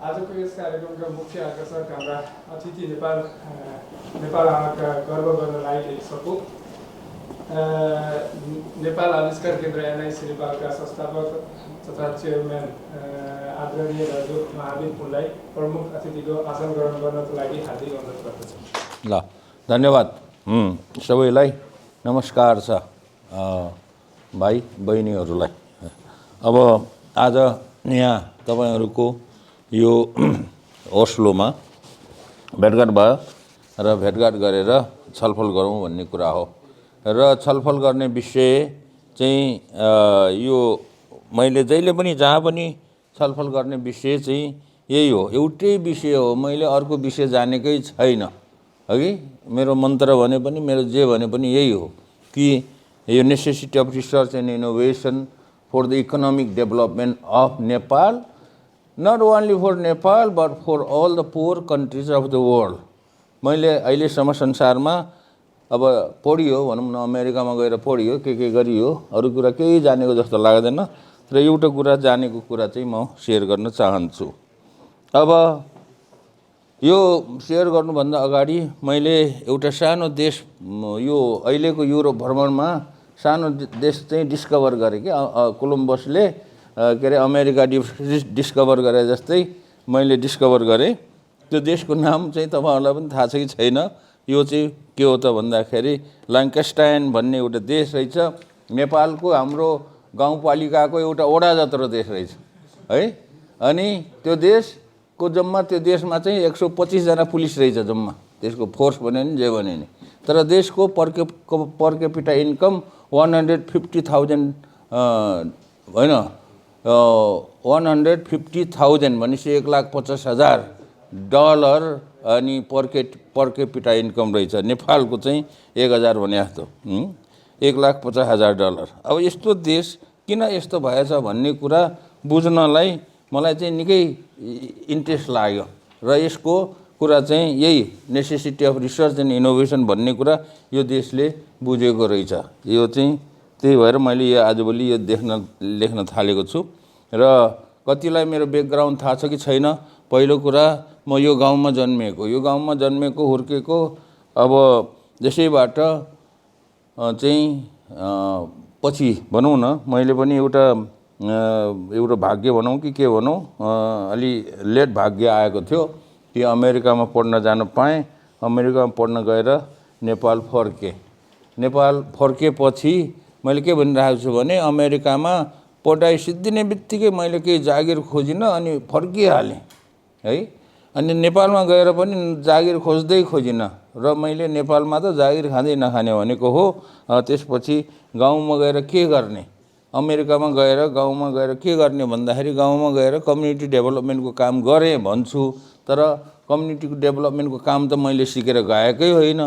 आजको यस कार्यक्रमका मुख्य आकर्षक हाम्रा अतिथि नेपाल आमाका गर्व गर्न लायक सपुत नेपाल आविष्कार केन्द्र एनआइसी नेपालका संस्थापक तथा चेयरम्यान आदरणीय दाजु महावीर पुनलाई प्रमुख अतिथिको आसन ग्रहण गर्नको लागि हार्दिक अनुरोध गर्दछु। ल धन्यवाद सबैलाई नमस्कार छ भाइ बहिनीहरूलाई। अब आज यहाँ तपाईहरुको यो ओस्लोमा भेटघाट भयो र भेटघाट गरेर छलफल गरौँ भन्ने कुरा हो र छलफल गर्ने विषय चाहिँ यो मैले जहिले पनि जहाँ पनि छलफल गर्ने विषय चाहिँ यही हो, एउटै विषय हो। मैले अर्को विषय जानेकै छैन हगि। मेरो मन्त्र भने पनि मेरो जे भने पनि यही हो कि यो necessity of research and innovation for the economic development of Nepal, not only for Nepal but for all the poor countries of the world। मैले अहिलेसम्म संसारमा अब पढियो भनौँ न, अमेरिकामा गएर पढियो, के गरियो, अरू कुरा केही जानेको जस्तो लाग्दैन र एउटा कुरा जानेको कुरा चाहिँ म सेयर गर्न चाहन्छु। अब यो सेयर गर्नुभन्दा अगाडि मैले एउटा सानो देश, यो अहिलेको युरोप भ्रमणमा सानो देश चाहिँ डिस्कभर गरेँ कि कोलम्बसले के अरे अमेरिका डिस्कभर गरे जस्तै मैले डिस्कभर गरेँ। त्यो देशको नाम चाहिँ तपाईहरुलाई पनि थाहा छ कि छैन। यो चाहिँ के हो त भन्दाखेरि लाङ्कास्टाइन भन्ने एउटा देश रहेछ। नेपालको हाम्रो गाउँपालिकाको एउटा वडा जत्रो देश रहेछ है। अनि त्यो देशको जम्मा त्यो देशमा चाहिँ 125 जना पुलिस रहेछ जम्मा, त्यसको फोर्स भन्यो नि जे भन्यो नि। तर देशको पर क्यापिटा इन्कम 150,000 होइन 150,000 भनेपछि $1,50,000 अनि पर क्यापिटा इन्कम रहेछ। नेपालको चाहिँ 1000 भने जस्तो $1,50,000। अब यस्तो देश किन यस्तो भएछ भन्ने कुरा बुझ्नलाई मलाई चाहिँ निकै इन्ट्रेस्ट लाग्यो र यसको कुरा चाहिँ यही necessity of research and innovation भन्ने कुरा यो देशले बुझेको रहेछ। यो चाहिँ त्यही भएर मैले यो आजभोलि यो लेख्न थालेको छु। र कतिलाई मेरो ब्याकग्राउन्ड थाहा छ कि छैन। पहिलो कुरा म यो गाउँमा जन्मेको हुर्केको। अब यसैबाट चाहिँ पछि भनौँ न, मैले पनि एउटा भाग्य भनौँ कि के भनौँ, अलि लेट भाग्य आएको थियो कि अमेरिकामा पढ्न जान पाएँ। अमेरिकामा पढ्न गएर नेपाल फर्केपछि मैले के भनिरहेको छु भने अमेरिकामा पढाइ सिद्धिने बित्तिकै मैले केही जागिर खोजिनँ अनि फर्किहालेँ है। अनि नेपालमा गएर पनि जागिर खोजिनँ र मैले नेपालमा त जागिर खाँदै नखाने भनेको हो। त्यसपछि गाउँमा गएर के गर्ने, अमेरिकामा गएर गाउँमा गएर के गर्ने भन्दाखेरि गाउँमा गएर कम्युनिटी डेभलपमेन्टको काम गरेँ भन्छु। तर कम्युनिटी डेभलपमेन्टको काम त मैले सिकेर गएकै होइन,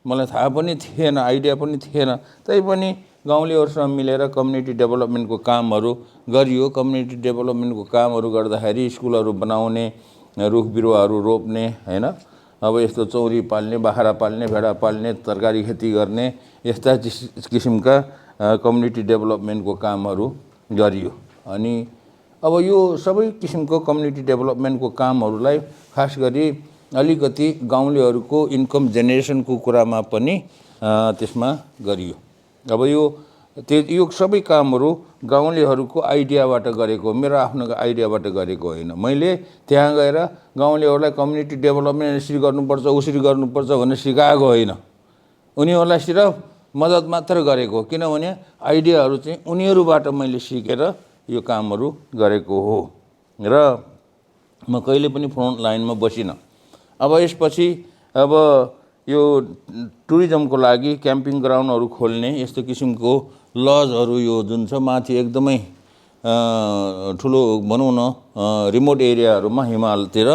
मलाई थाहा पनि थिएन, आइडिया पनि थिएन। तैपनि गाउँलेहरूसँग मिलेर कम्युनिटी डेभलपमेन्टको कामहरू गरियो। कम्युनिटी डेभलपमेन्टको कामहरू गर्दाखेरि स्कुलहरू बनाउने, रुख बिरुवाहरू रोप्ने होइन, अब यस्तो चौरी पाल्ने, बाख्रा पाल्ने, भेडा पाल्ने, तरकारी खेती गर्ने, यस्ता किसिमका कम्युनिटी डेभलपमेन्टको कामहरू गरियो। अनि अब यो सबै किसिमको कम्युनिटी डेभलपमेन्टको कामहरूलाई खास गरी अलिकति गाउँलेहरूको इन्कम जेनेरेसनको कुरामा पनि त्यसमा गरियो। अब यो सबै कामहरू गाउँलेहरूको आइडियाबाट गरेको, मेरो आफ्नो आइडियाबाट गरेको होइन। मैले त्यहाँ गएर गाउँलेहरूलाई कम्युनिटी डेभलपमेन्ट यसरी गर्नुपर्छ उसरी गर्नुपर्छ भनेर सिकाएको होइन। उनीहरूलाई सिर्फ मद्दत मात्र गरेको, किनभने आइडियाहरू चाहिँ उनीहरूबाट मैले सिकेर यो कामहरू गरेको हो र म कहिले पनि फ्रन्ट लाइनमा बसिनँ। अब यसपछि अब यो टुरिज्मको लागि क्याम्पिङ ग्राउन्डहरू खोल्ने यस्तो किसिमको लजहरू, यो जुन छ माथि एकदमै ठुलो भनौँ न रिमोट एरियाहरूमा हिमालतिर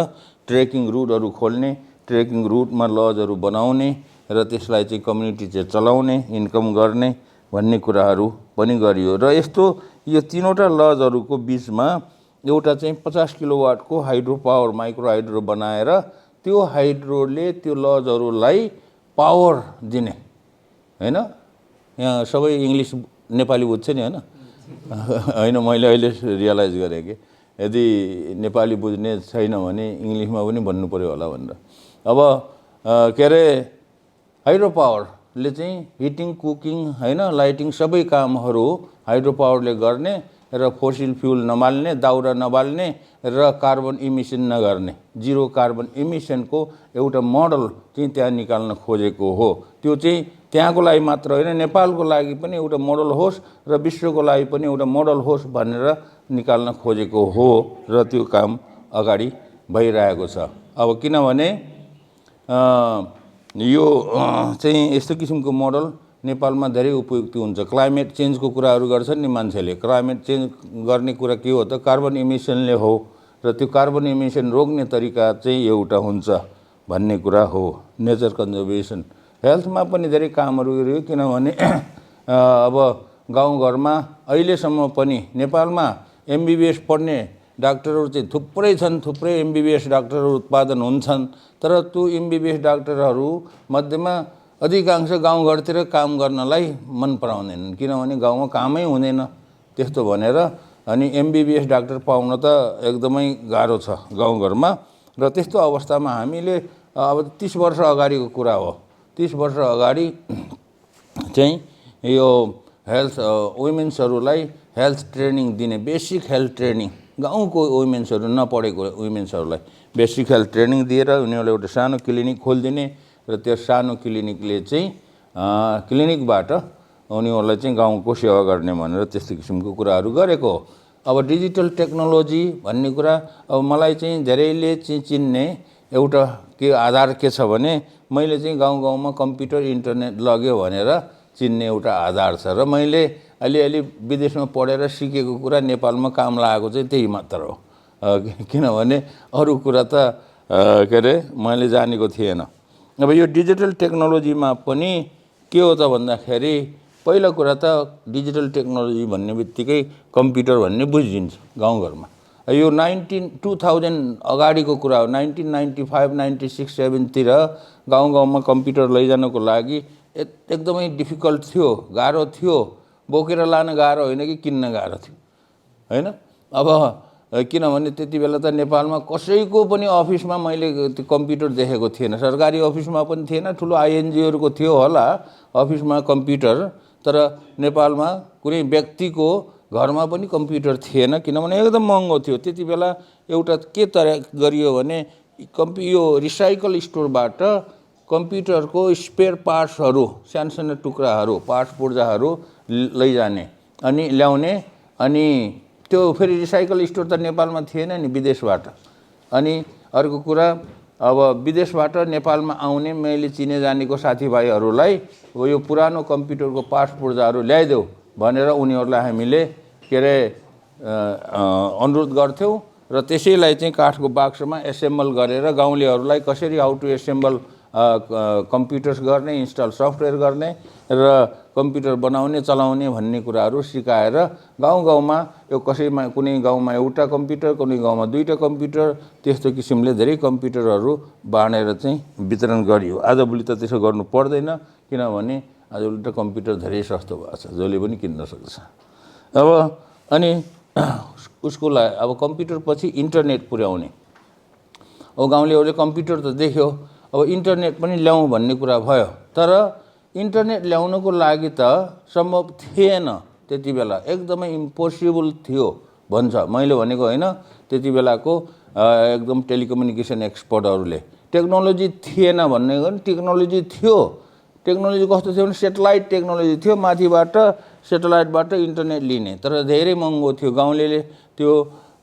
ट्रेकिङ रुटहरू खोल्ने, ट्रेकिङ रुटमा लजहरू बनाउने र त्यसलाई चाहिँ कम्युनिटी चाहिँ चलाउने, इन्कम गर्ने भन्ने कुराहरू पनि गरियो। र यस्तो यो तीनवटा लजहरूको बिचमा एउटा चाहिँ 50 किलोवाटको हाइड्रो पावर, माइक्रो हाइड्रो बनाएर त्यो हाइड्रोले त्यो लजहरूलाई पावर दिने हैन। यहाँ सबै इङ्ग्लिस नेपाली बुझ्छ नि हैन। हैन मैले अहिले रियलाइज गरेँ कि यदि नेपाली बुझ्ने छैन भने इङ्ग्लिसमा पनि भन्नु पर्यो होला भनेर। अब के अरे हाइड्रो पावरले चाहिँ हिटिङ, कुकिङ हैन, लाइटिङ सबै कामहरू हाइड्रो पावरले गर्ने र फोसिल फ्युल नमाल्ने, दाउरा नबाल्ने र कार्बन इमिसन नगर्ने, जिरो कार्बन इमिसनको एउटा मोडल चाहिँ त्यहाँ निकाल्न खोजेको हो। त्यो चाहिँ त्यहाँको लागि मात्र होइन, नेपालको लागि पनि एउटा मोडल होस् र विश्वको लागि पनि एउटा मोडल होस् भनेर निकाल्न खोजेको हो र त्यो काम अगाडि भइरहेको छ। अब किनभने यो चाहिँ यस्तो किसिमको मोडल नेपालमा धेरै उपयुक्त हुन्छ। क्लाइमेट चेन्जको कुराहरू गर्छन् नि मान्छेले, क्लाइमेट चेन्ज गर्ने कुरा के हो त? कार्बन इमिसनले हो र त्यो कार्बन इमिसन रोक्ने तरिका चाहिँ एउटा हुन्छ भन्ने कुरा हो। नेचर कन्जर्भेसन, हेल्थमा पनि धेरै कामहरू गरियो, किनभने अब गाउँघरमा अहिलेसम्म पनि नेपालमा एमबिबिएस पढ्ने डाक्टरहरू चाहिँ थुप्रै छन्, थुप्रै एमबिबिएस डाक्टरहरू उत्पादन हुन्छन्, तर त्यो एमबिबिएस डाक्टरहरू मध्येमा अधिकांश गाउँघरतिर काम गर्नलाई मन पराउँदैनन्, किनभने गाउँमा कामै हुँदैन त्यस्तो भनेर। अनि एमबिबिएस डाक्टर पाउन त एकदमै गाह्रो छ गाउँघरमा। र त्यस्तो अवस्थामा हामीले अब 30 वर्ष अगाडिको कुरा हो, 30 वर्ष अगाडि चाहिँ यो हेल्थ वुमेन्सहरूलाई हेल्थ ट्रेनिङ दिने, बेसिक हेल्थ ट्रेनिङ, गाउँको वुमेन्सहरू नपढेको वुमेन्सहरूलाई बेसिक हेल्थ ट्रेनिङ दिएर उनीहरूले एउटा सानो क्लिनिक खोलिदिने र त्यो सानो क्लिनिकले चाहिँ क्लिनिकबाट उनीहरूलाई चाहिँ गाउँको सेवा गर्ने भनेर त्यस्तो किसिमको कुराहरू गरेको हो। अब डिजिटल टेक्नोलोजी भन्ने कुरा अब मलाई चाहिँ धेरैले चाहिँ चिन्ने एउटा के आधार के छ भने मैले चाहिँ गाउँ गाउँमा कम्प्युटर इन्टरनेट लग्यो भनेर चिन्ने एउटा आधार छ। र मैले अलिअलि विदेशमा पढेर सिकेको कुरा नेपालमा काम लागेको चाहिँ त्यही मात्र हो, किनभने अरू कुरा त के अरे मैले जानेको थिएन। अब यो डिजिटल टेक्नोलोजीमा पनि के हो त भन्दाखेरि पहिलो कुरा त डिजिटल टेक्नोलोजी भन्ने बित्तिकै कम्प्युटर भन्ने बुझिन्छ गाउँघरमा। यो 2000 अगाडिको कुरा हो, 1995, 96, 97 तिर गाउँ गाउँमा कम्प्युटर लैजानको लागि एकदमै डिफिकल्ट थियो, गाह्रो थियो। बोकेर लान गाह्रो होइन कि किन्न गाह्रो थियो हैन। अब किनभने त्यति बेला त नेपालमा कसैको पनि अफिसमा मैले त्यो कम्प्युटर देखेको थिएन, सरकारी अफिसमा पनि थिएन, ठुलो आइएनजिओहरूको थियो होला अफिसमा कम्प्युटर, तर नेपालमा कुनै व्यक्तिको घरमा पनि कम्प्युटर थिएन, किनभने एकदम महँगो थियो त्यति बेला। एउटा के तरह गरियो भने यो रिसाइकल स्टोरबाट कम्प्युटरको स्पेयर पार्ट्सहरू, सानसानो टुक्राहरू, पार्ट्स पुर्जाहरू लैजाने अनि ल्याउने, अनि त्यो फेरि रिसाइकल स्टोर त नेपालमा थिएन नि, विदेशबाट। अनि अर्को कुरा, अब विदेशबाट नेपालमा आउने मैले चिने जानेको साथीभाइहरूलाई यो पुरानो कम्प्युटरको पार्ट्स पुर्जाहरू ल्याइदेऊ भनेर उनीहरूलाई हामीले के अरे अनुरोध गर्थ्यौँ र त्यसैलाई चाहिँ काठको बाक्समा एसेम्बल गरेर गाउँलेहरूलाई कसरी हाउ टु एसेम्बल कम्प्युटर्स गर्ने, इन्स्टल सफ्टवेयर गर्ने र कम्प्युटर बनाउने चलाउने भन्ने कुराहरू सिकाएर गाउँ गाउँमा यो कसैमा कुनै गाउँमा एउटा कम्प्युटर, कुनै गाउँमा 2टा कम्प्युटर, त्यस्तो किसिमले धेरै कम्प्युटरहरू बाँडेर चाहिँ वितरण गरियो। आजभोलि त त्यसो गर्नु पर्दैन, किनभने आजभोलि त कम्प्युटर धेरै सस्तो भएको छ, जसले पनि किन्न सक्छ। अब अनि उसको लागि अब कम्प्युटर पछि इन्टरनेट पुर्याउने, अब गाउँलेहरूले कम्प्युटर त देख्यो, अब इन्टरनेट पनि ल्याउँ भन्ने कुरा भयो, तर इन्टरनेट ल्याउनको लागि त सम्भव थिएन त्यति बेला, एकदमै इम्पोसिबल थियो भन्छ। मैले भनेको होइन, त्यति बेलाको एकदम टेलिकम्युनिकेसन एक्सपर्टहरूले। टेक्नोलोजी थिएन भन्ने हो, टेक्नोलोजी थियो। टेक्नोलोजी कस्तो थियो भने सेटेलाइट टेक्नोलोजी थियो, माथिबाट सेटेलाइटबाट इन्टरनेट लिने, तर धेरै महँगो थियो, गाउँलेले त्यो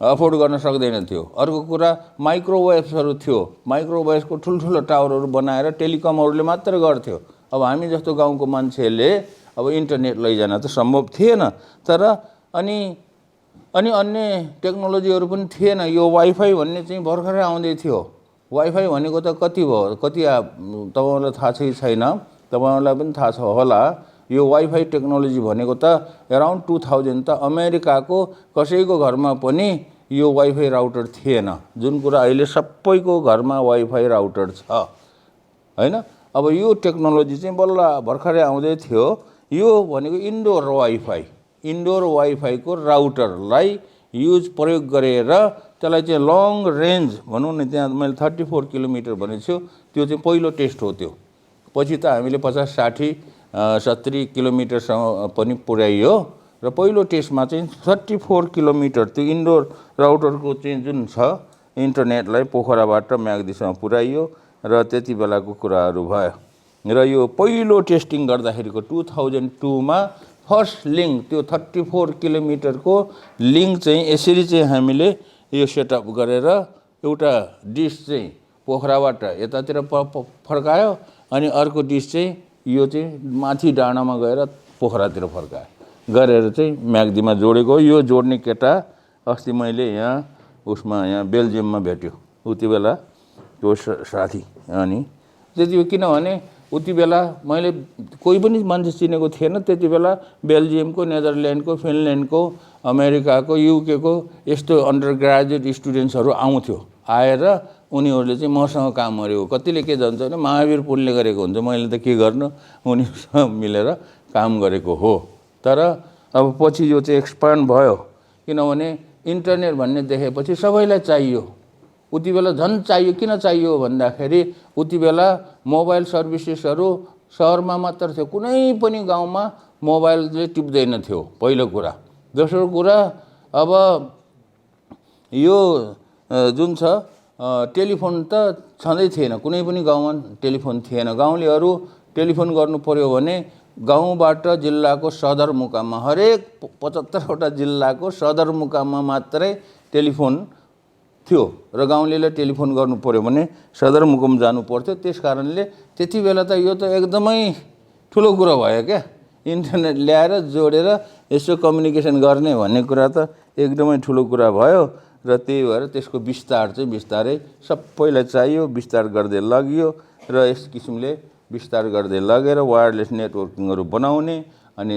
अफोर्ड गर्न सक्दैन थियो। अर्को कुरा माइक्रोवेभ्सहरू थियो, माइक्रोवेभ्सको ठुल्ठुलो टावरहरू बनाएर टेलिकमहरूले मात्र गर्थ्यो। अब हामी जस्तो गाउँको मान्छेले अब इन्टरनेट लैजान त सम्भव थिएन। तर अनि अन्य टेक्नोलोजीहरू पनि थिएन। यो वाइफाई भन्ने चाहिँ भर्खरै आउँदै थियो। वाइफाई भनेको त कति भयो, कति तपाईँहरूलाई थाहा छ कि छैन, तपाईँहरूलाई पनि थाहा छ होला। यो वाइफाई टेक्नोलोजी भनेको त अराउन्ड 2000 त अमेरिकाको कसैको घरमा पनि यो वाइफाई राउटर थिएन, जुन कुरा अहिले सबैको घरमा वाइफाई राउटर छ हैन। अब यो टेक्नोलोजी चाहिँ बल्ल भर्खरै आउँदै थियो। यो भनेको इन्डोर वाइफाई, इन्डोर वाइफाईको राउटरलाई युज प्रयोग गरेर त्यसलाई चाहिँ लङ रेन्ज भनौँ न, त्यहाँ मैले 34 किलोमिटर भनेको छु, त्यो चाहिँ पहिलो टेस्ट हो त्यो। पछि त हामीले 50, 60, 70 किलोमिटरसम्म पनि पुर्याइयो र पहिलो टेस्टमा चाहिँ 34 किलोमिटर त्यो इन्डोर राउटरको चाहिँ जुन छ इन्टरनेटलाई पोखराबाट म्याग्दीसम्म पुर्याइयो र त्यति बेलाको कुराहरू भयो। र यो पहिलो टेस्टिङ गर्दाखेरिको 2002मा फर्स्ट लिङ्क त्यो 34 किलोमिटरको लिङ्क चाहिँ यसरी चाहिँ हामीले यो सेटअप गरेर एउटा डिस चाहिँ पोखराबाट यतातिर फर्कायो अनि अर्को डिस चाहिँ यो चाहिँ माथि डाँडामा गएर पोखरातिर फर्कायो गरेर चाहिँ म्याग्दीमा जोडेको। यो जोड्ने केटा अस्ति मैले यहाँ बेल्जियममा भेट्यो उति बेला त्यो साथी। अनि त्यति किनभने उति बेला मैले कोही पनि मान्छे चिनेको थिएन त्यति बेला। बेल्जियमको, नेदरल्यान्डको, फिनल्यान्डको, अमेरिकाको, युकेको यस्तो अन्डर ग्रेजुएट स्टुडेन्ट्सहरू आउँथ्यो। आएर उनीहरूले चाहिँ मसँग काम गरेको। कतिले के जान्छ भने महावीर पुलले गरेको हुन्छ, मैले त के गर्नु, उनीसँग मिलेर काम गरेको हो। तर अब पछि यो चाहिँ एक्सपान्ड भयो किनभने इन्टरनेट भन्ने देखेपछि सबैलाई चाहियो। उति बेला झन् चाहियो। किन चाहियो भन्दाखेरि उति बेला मोबाइल सर्भिसेसहरू सहरमा मात्र थियो, कुनै पनि गाउँमा मोबाइलले टिप्दैन थियो पहिलो कुरा। दोस्रो कुरा अब यो जुन छ टेलिफोन त छँदै थिएन, कुनै पनि गाउँमा टेलिफोन थिएन। गाउँलेहरू टेलिफोन गर्नु पर्यो भने गाउँबाट जिल्लाको सदरमुकाममा, हरेक 75वटा जिल्लाको सदरमुकाममा मात्रै टेलिफोन थियो र गाउँलेले टेलिफोन गर्नु पर्यो भने सदरमुकाम जानु पर्थ्यो। त्यस कारणले त्यति बेला त यो त एकदमै ठुलो कुरा भयो क्या, इन्टरनेट ल्याएर जोडेर यसो कम्युनिकेसन गर्ने भन्ने कुरा त एकदमै ठुलो कुरा भयो। र त्यही भएर त्यसको विस्तार चाहिँ बिस्तारै सबैलाई चाहियो, विस्तार गर्दै लगियो र यस किसिमले विस्तार गर्दै लगेर वायरलेस नेटवर्किङहरू बनाउने अनि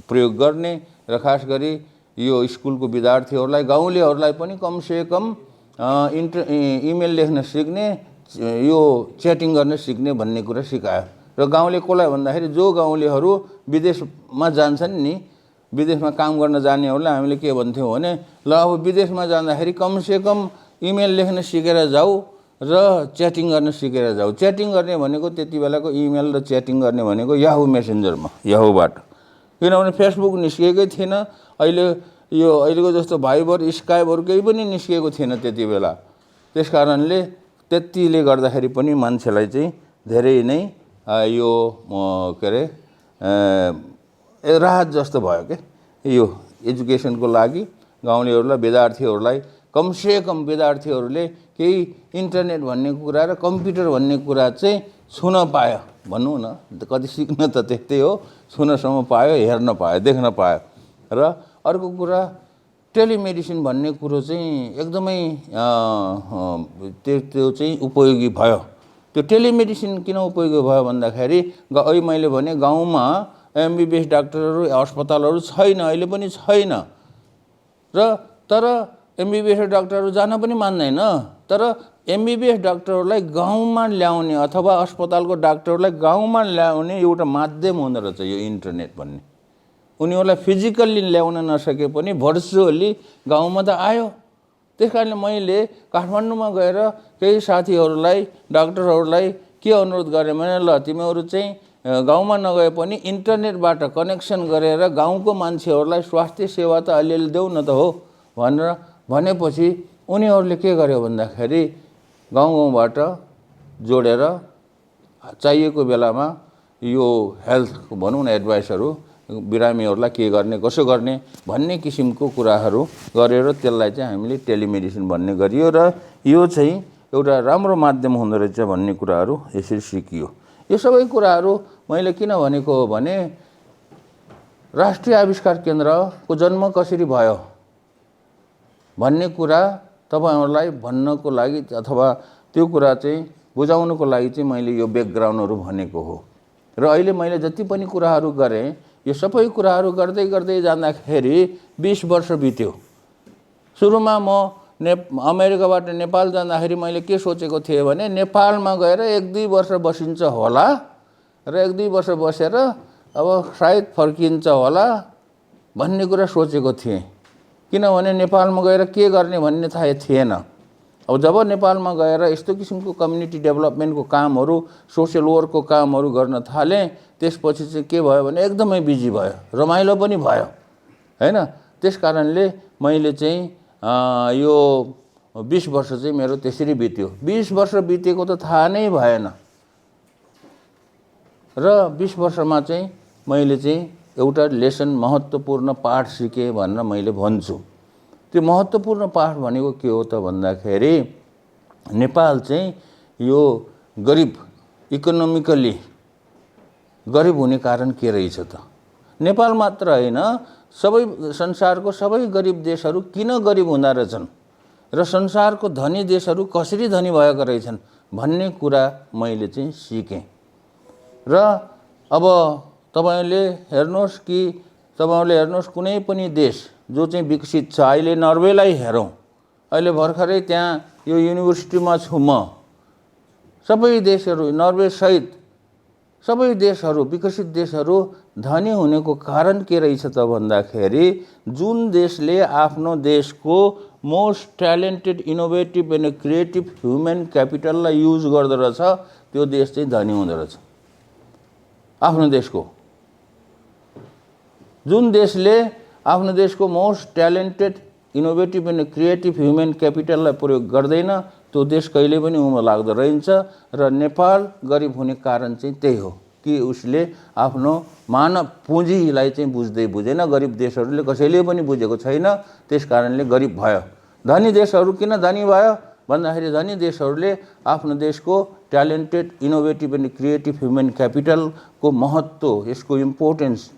प्रयोग गर्ने र खास गरी यो स्कुलको विद्यार्थीहरूलाई, गाउँलेहरूलाई पनि कमसेकम इमेल लेख्न सिक्ने, यो च्याटिङ गर्न सिक्ने भन्ने कुरा सिकायो। र गाउँले कसलाई भन्दाखेरि जो गाउँलेहरू विदेशमा जान्छन् नि, विदेशमा काम गर्न जानेहरूलाई हामीले के भन्थ्यौँ भने ल अब विदेशमा जाँदाखेरि कमसेकम इमेल लेख्न सिकेर जाऊ र च्याटिङ गर्न सिकेर जाऊ। च्याटिङ गर्ने भनेको त्यति बेलाको इमेल र च्याटिङ गर्ने भनेको याहू मेसेन्जरमा, याहूबाट। किनभने फेसबुक निस्किएकै थिएन, अहिलेको जस्तो भाइबर, स्काइपहरू केही पनि निस्किएको थिएन त्यति बेला। त्यस कारणले त्यतिले गर्दाखेरि पनि मान्छेलाई चाहिँ धेरै नै यो के अरे राहत जस्तो भयो क्या यो एजुकेसनको लागि। गाउँलेहरूलाई, विद्यार्थीहरूलाई कमसेकम विद्यार्थीहरूले केही इन्टरनेट भन्ने कुरा र कम्प्युटर भन्ने कुरा चाहिँ छुन पायो भनौँ न। कति सिक्न त त्यस्तै हो, छुनसम्म पायो, हेर्न पायो, देख्न पायो। र अर्को कुरा टेलिमेडिसिन भन्ने कुरो चाहिँ एकदमै त्यो चाहिँ उपयोगी भयो। त्यो टेलिमेडिसिन किन उपयोगी भयो भन्दाखेरि अहिले मैले भने गाउँमा एमबिबिएस डाक्टरहरू, अस्पतालहरू छैन, अहिले पनि छैन। तर एमबिबिएस डाक्टरहरू जान पनि मान्दैन। तर एमबिबिएस डाक्टरहरूलाई गाउँमा ल्याउने अथवा अस्पतालको डाक्टरलाई गाउँमा ल्याउने एउटा माध्यम हुँदो रहेछ यो इन्टरनेट भन्ने। उनीहरूलाई फिजिकल्ली ल्याउन नसके पनि भर्चुअली गाउँमा त आयो। त्यस कारणले मैले काठमाडौँमा गएर केही साथीहरूलाई, डाक्टरहरूलाई के अनुरोध गरेँ भने ल तिमीहरू चाहिँ गाउँमा नगए पनि इन्टरनेटबाट कनेक्सन गरेर गाउँको मान्छेहरूलाई स्वास्थ्य सेवा त अलिअलि देऊ न त हो भनेर भनेपछि उनीहरूले के गर्यो भन्दाखेरि गाउँबाट जोडेर चाहिएको बेलामा यो हेल्थको भनौँ न एडभाइसहरू बिरामीहरूलाई के गर्ने, कसो गर्ने भन्ने किसिमको कुराहरू गरेर त्यसलाई चाहिँ हामीले टेलिमेडिसिन भन्ने गरियो। र यो चाहिँ एउटा राम्रो माध्यम हुँदो रहेछ भन्ने कुराहरू यसरी सिकियो। यो सबै कुराहरू मैले किन भनेको हो भने राष्ट्रिय आविष्कार केन्द्रको जन्म कसरी भयो भन्ने कुरा तपाईहरुलाई भन्नको लागि अथवा त्यो कुरा चाहिँ बुझाउनको लागि चाहिँ मैले यो ब्याकग्राउन्डहरू भनेको हो। र अहिले मैले जति पनि कुराहरू गरेँ यो सबै कुराहरू गर्दै गर्दै जाँदाखेरि 20 वर्ष बित्यो। सुरुमा म अमेरिकाबाट नेपाल जाँदाखेरि मैले के सोचेको थिएँ भने नेपालमा गएर 1-2 वर्ष बसिन्छ होला र 1-2 वर्ष बसेर अब सायद फर्किन्छ होला भन्ने कुरा सोचेको थिएँ। किनभने नेपालमा गएर के गर्ने भन्ने थाहा थिएन। अब जब नेपालमा गएर यस्तो किसिमको कम्युनिटी डेभलपमेन्टको कामहरू, सोसियल वर्कको कामहरू गर्न थालेँ, त्यसपछि चाहिँ के भयो भने एकदमै बिजी भयो, रमाइलो पनि भयो हैन। त्यस कारणले मैले चाहिँ यो 20 वर्ष चाहिँ मेरो त्यसरी बित्यो। 20 वर्ष बितेको त थाहा नै भएन र 20 वर्षमा चाहिँ मैले चाहिँ एउटा लेसन, महत्त्वपूर्ण पाठ सिकेँ भनेर मैले भन्छु। त्यो महत्त्वपूर्ण पाठ भनेको के हो त भन्दाखेरि नेपाल चाहिँ यो गरिब, इकोनोमिकली गरिब हुने कारण के रहेछ त? नेपाल मात्र हैन, सबै संसारको सबै गरिब देशहरू किन गरिब हुँदा रहेछन् र संसारको धनी देशहरू कसरी धनी भएका रहेछन् भन्ने कुरा मैले चाहिँ सिकेँ। र अब तपाईले हेर्नुहोस् कुनै पनि देश जो चाहिँ विकसित छ, अहिले नर्वेलाई हेरौँ, अहिले भर्खरै त्यहाँ यो युनिभर्सिटीमा छु म, सबै देशहरू नर्वे सहित सबै देशहरू, विकसित देशहरू धनी हुनेको कारण के रहेछ त भन्दाखेरि जुन देशले आफ्नो देशको most talented, innovative and creative human क्यापिटललाई युज गर्दो रहेछ, त्यो देश चाहिँ धनी हुँदो रहेछ। आफ्नो देशको जुन देशले आफ्नो देशको most talented, innovative and creative human क्यापिटललाई प्रयोग गर्दैन, त्यो देश कहिले पनि उम्र लाग्दो रहन्छ। र नेपाल गरिब हुने कारण चाहिँ त्यही हो कि उसले आफ्नो मानव पुँजीलाई चाहिँ बुझेन। गरिब देशहरूले कसैले पनि बुझेको छैन, त्यस कारणले गरिब भयो। धनी देशहरू किन धनी भयो भन्दाखेरि धनी देशहरूले आफ्नो देशको talented, innovative and creative human क्यापिटलको महत्त्व, यसको इम्पोर्टेन्स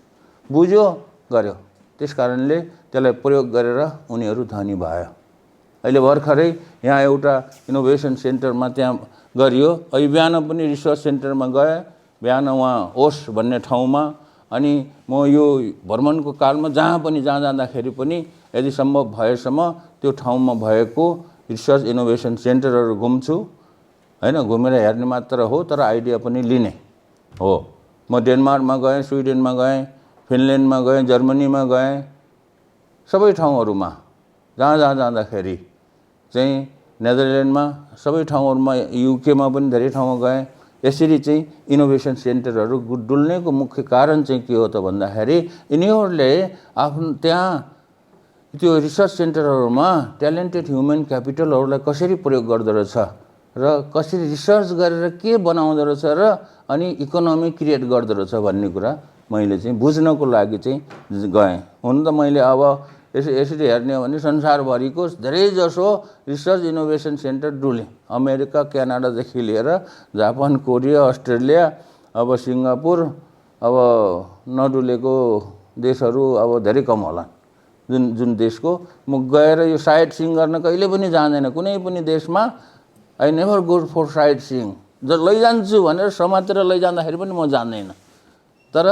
बुझ्यो, गर्यो। त्यस कारणले त्यसलाई प्रयोग गरेर उनीहरू धनी भयो। अहिले भर्खरै यहाँ एउटा इनोभेसन सेन्टरमा त्यहाँ गरियो। अहिले बिहान पनि रिसर्च सेन्टरमा गएँ, बिहान वहाँ ओस भन्ने ठाउँमा। अनि म यो भ्रमणको कालमा जहाँ जाँदाखेरि पनि यदि सम्भव भएसम्म त्यो ठाउँमा भएको रिसर्च इनोभेसन सेन्टरहरू घुम्छु हैन। घुमेर हेर्ने मात्र हो, तर आइडिया पनि लिने हो। म डेनमार्कमा गएँ, स्विडेनमा गएँ, फिनल्यान्डमा गएँ, जर्मनीमा गएँ, सबै ठाउँहरूमा जहाँ जाँदाखेरि चाहिँ, नेदरल्यान्डमा सबै ठाउँहरूमा, युकेमा पनि धेरै ठाउँमा गएँ। यसरी चाहिँ इनोभेसन सेन्टरहरू डुल्नेको मुख्य कारण चाहिँ के हो त भन्दाखेरि यिनीहरूले आफ्नो त्यहाँ त्यो रिसर्च सेन्टरहरूमा ट्यालेन्टेड ह्युमन क्यापिटलहरूलाई कसरी प्रयोग गर्दो रहेछ र कसरी रिसर्च गरेर के बनाउँदो रहेछ र अनि इकोनोमी क्रिएट गर्दो रहेछ भन्ने कुरा मैले चाहिँ बुझ्नको लागि चाहिँ गएँ। हुन त मैले अब यसरी हेर्ने हो भने संसारभरिको धेरैजसो रिसर्च इनोभेसन सेन्टर डुलेँ। अमेरिका, क्यानाडादेखि लिएर जापान, कोरिया, अस्ट्रेलिया, अब सिङ्गापुर, अब नडुलेको देशहरू अब धेरै कम होला। जुन देशको म गएर यो साइट सिइङ गर्न कहिले पनि जाँदैन। कुनै पनि देशमा I never go for sightseeing. लैजान्छु भनेर समातेर लैजाँदाखेरि पनि म जान्दैन। तर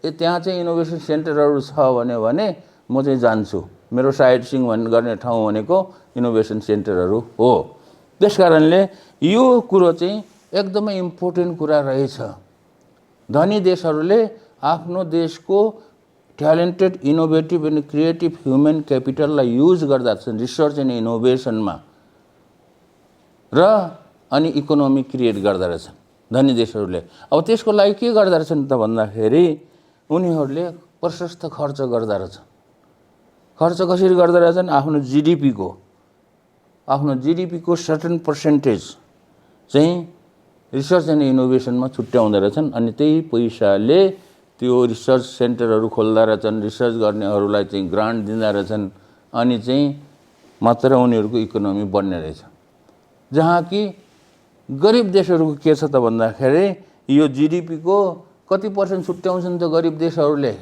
त्यहाँ चाहिँ इनोभेसन सेन्टरहरू छ भने म चाहिँ जान्छु। मेरो साइट सिइङ गर्ने ठाउँ भनेको इनोभेसन सेन्टरहरू हो। त्यस कारणले यो कुरो चाहिँ एकदमै इम्पोर्टेन्ट कुरा रहेछ। धनी देशहरूले आफ्नो देशको talented, innovative and creative human क्यापिटललाई युज गर्दा छन् रिसर्च एन्ड इनोभेसनमा र अनि इकोनोमी क्रिएट गर्दा रहेछन् धनी देशहरूले। अब त्यसको लागि के गर्दा रहेछन् त भन्दाखेरि उनीहरूले प्रशस्त खर्च गर्दा रहेछन्। खर्च कसरी गर्दा रहेछन्? आफ्नो जिडिपीको सर्टेन पर्सेन्टेज चाहिँ रिसर्च एन्ड इनोभेसनमा छुट्याउँदो रहेछन्। अनि त्यही पैसाले त्यो रिसर्च सेन्टरहरू खोल्दा रहेछन्, रिसर्च गर्नेहरूलाई चाहिँ ग्रान्ट दिँदा रहेछन्। अनि चाहिँ मात्र उनीहरूको इकोनोमी बढ्ने रहेछ। जहाँ कि गरिब देशहरूको के छ त भन्दाखेरि यो जिडिपीको कति पर्सेन्ट छुट्याउँछन् त गरिब देशहरूले?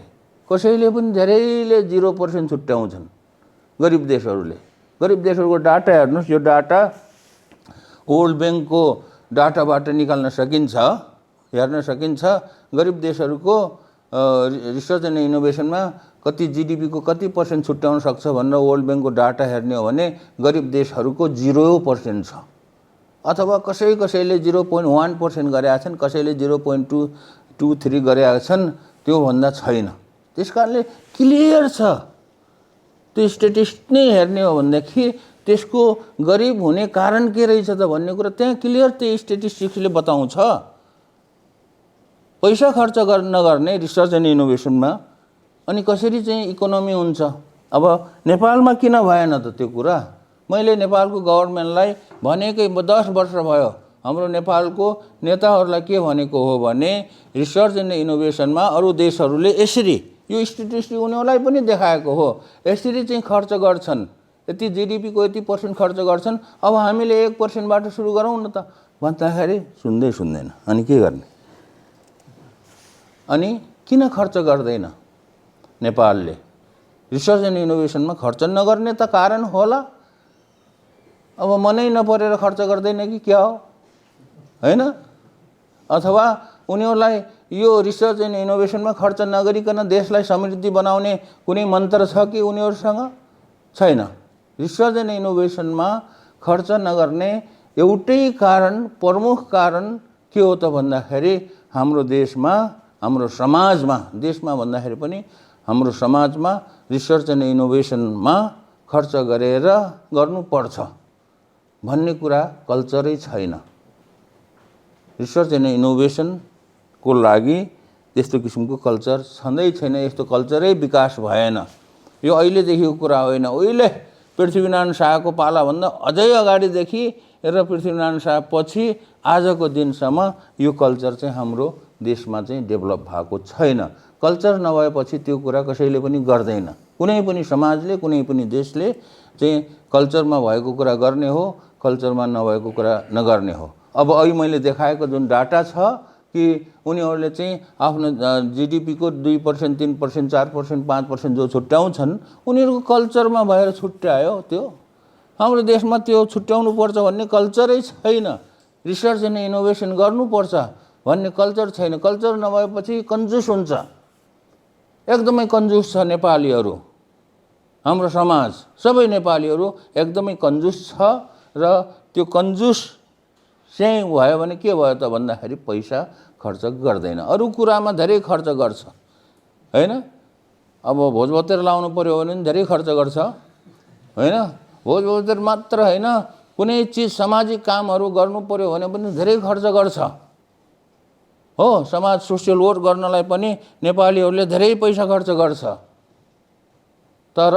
कसैले पनि धेरैले 0% छुट्याउँछन् गरिब देशहरूले। गरिब देशहरूको डाटा हेर्नुहोस्, यो डाटा वर्ल्ड ब्याङ्कको डाटाबाट निकाल्न सकिन्छ, हेर्न सकिन्छ। गरिब देशहरूको रिसर्च एन्ड इनोभेसनमा कति जिडिपीको कति पर्सेन्ट छुट्याउन सक्छ भनेर वर्ल्ड ब्याङ्कको डाटा हेर्ने हो भने गरिब देशहरूको 0% छ। अथवा कसैले 0.1% गरेका छन्, कसैले 0.223 गरेका छन्, त्योभन्दा छैन। त्यस कारणले क्लियर छ त्यो स्ट्याटिस्टिक्स नै हेर्ने हो भनेदेखि त्यसको गरिब हुने कारण के रहेछ त भन्ने कुरा त्यहाँ क्लियर त्यो स्ट्याटिस्टिक्सले बताउँछ। पैसा खर्च नगर्ने रिसर्च एन्ड इनोभेसनमा अनि कसरी चाहिँ इकोनोमी हुन्छ। अब नेपालमा किन भएन त त्यो कुरा? मैले नेपालको गभर्नमेन्टलाई भनेकै 10 वर्ष भयो, हाम्रो नेपालको नेताहरूलाई के भनेको हो भने रिसर्च एन्ड इनोभेसनमा अरू देशहरूले यसरी यो स्ट्याटिस्टिक्स उनीहरूलाई पनि देखाएको हो, यसरी चाहिँ खर्च गर्छन्, यति जिडिपीको यति % खर्च गर्छन्, अब हामीले 1%बाट सुरु गरौँ न त भन्दाखेरि सुन्दैन। अनि के गर्ने? अनि किन खर्च गर्दैन नेपालले? रिसर्च एन्ड इनोभेसनमा खर्च नगर्ने त कारण होला। अब मनै नपरेर खर्च गर्दैन कि क्या हो, हैन? अथवा उनीहरूलाई यो रिसर्च एन्ड इनोभेसनमा खर्च नगरिकन देशलाई समृद्धि बनाउने कुनै मन्त्र छ कि उनीहरूसँग? छैन। रिसर्च एन्ड इनोभेसनमा खर्च नगर्ने एउटै कारण, प्रमुख कारण के हो त भन्दाखेरि हाम्रो देशमा, हाम्रो समाजमा, देशमा भन्दाखेरि पनि हाम्रो समाजमा रिसर्च एन्ड इनोभेसनमा खर्च गरेर गर्नुपर्छ भन्ने कुरा कल्चरै छैन। रिसर्च एन्ड इनोभेसनको लागि त्यस्तो किसिमको कल्चर छँदै छैन, यस्तो कल्चरै विकास भएन। यो अहिलेदेखिको कुरा होइन, उहिले पृथ्वीनारायण शाहको पालाभन्दा अझै अगाडिदेखि र पृथ्वीनारायण शाह पछि आजको दिनसम्म यो कल्चर चाहिँ हाम्रो देशमा चाहिँ डेभलप भएको छैन। कल्चर नभएपछि त्यो कुरा कसैले पनि गर्दैन। कुनै पनि समाजले, कुनै पनि देशले चाहिँ कल्चरमा भएको कुरा गर्ने हो, कल्चरमा नभएको कुरा नगर्ने हो। अब अहिले मैले देखाएको जुन डाटा छ कि उनीहरूले चाहिँ आफ्नो जिडिपीको 2%, 3%, 4%, 5% जो छुट्याउँछन् उनीहरूको कल्चरमा भएर छुट्यायो। त्यो हाम्रो देशमा त्यो छुट्याउनु पर्छ भन्ने कल्चरै छैन। रिसर्च एन्ड इनोभेसन गर्नुपर्छ भन्ने कल्चर छैन। कल्चर नभएपछि कन्जुस हुन्छ, एकदमै कन्जुस छ नेपालीहरू। हाम्रो समाज सबै नेपालीहरू एकदमै कन्जुस छ र त्यो कन्जुस चाहिँ भयो भने के भयो त भन्दाखेरि पैसा खर्च गर्दैन, अरू कुरामा धेरै खर्च गर्छ, हैन? अब भोजभतेर लाउनु पर्यो भने पनि धेरै खर्च गर्छ, हैन? भोजभतेर मात्र हैन, कुनै चिज सामाजिक कामहरू गर्नु पर्यो भने पनि धेरै खर्च गर्छ हो। समाज सोसियल वर्क गर्नलाई पनि नेपालीहरूले धेरै पैसा खर्च गर्छ। तर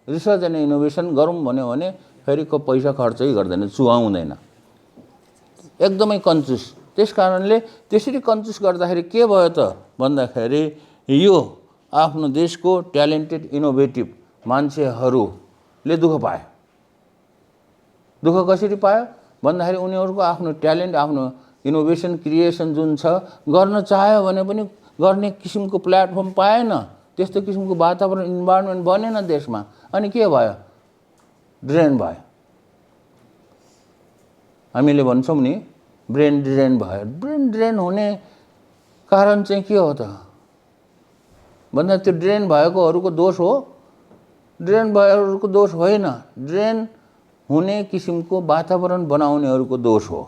रिसर्च एन्ड इनोभेसन गरौँ भन्यो भने फेरि पैसा खर्चै गर्दैन, चुहाउँदैन, एकदमै कन्जुस। त्यस कारणले त्यसरी कन्जुस गर्दाखेरि के भयो त भन्दाखेरि यो आफ्नो देशको ट्यालेन्टेड इनोभेटिभ मान्छेहरूले दुःख पायो। दुःख कसरी पायो भन्दाखेरि उनीहरूको आफ्नो ट्यालेन्ट, आफ्नो इनोभेसन, क्रिएसन जुन छ गर्न चाह्यो भने पनि गर्ने किसिमको प्लेटफर्म पाएन, त्यस्तो किसिमको वातावरण, इन्भाइरोमेन्ट बनेन देशमा। अनि के भयो? ड्रेन भयो। हामीले भन्छौँ नि ब्रेन ड्रेन भयो। ब्रेन ड्रेन हुने कारण चाहिँ के हो त भन्दा त्यो ड्रेन भएकोहरूको दोष हो? ड्रेन भएकोहरूको दोष होइन, ड्रेन हुने किसिमको वातावरण बनाउनेहरूको दोष हो।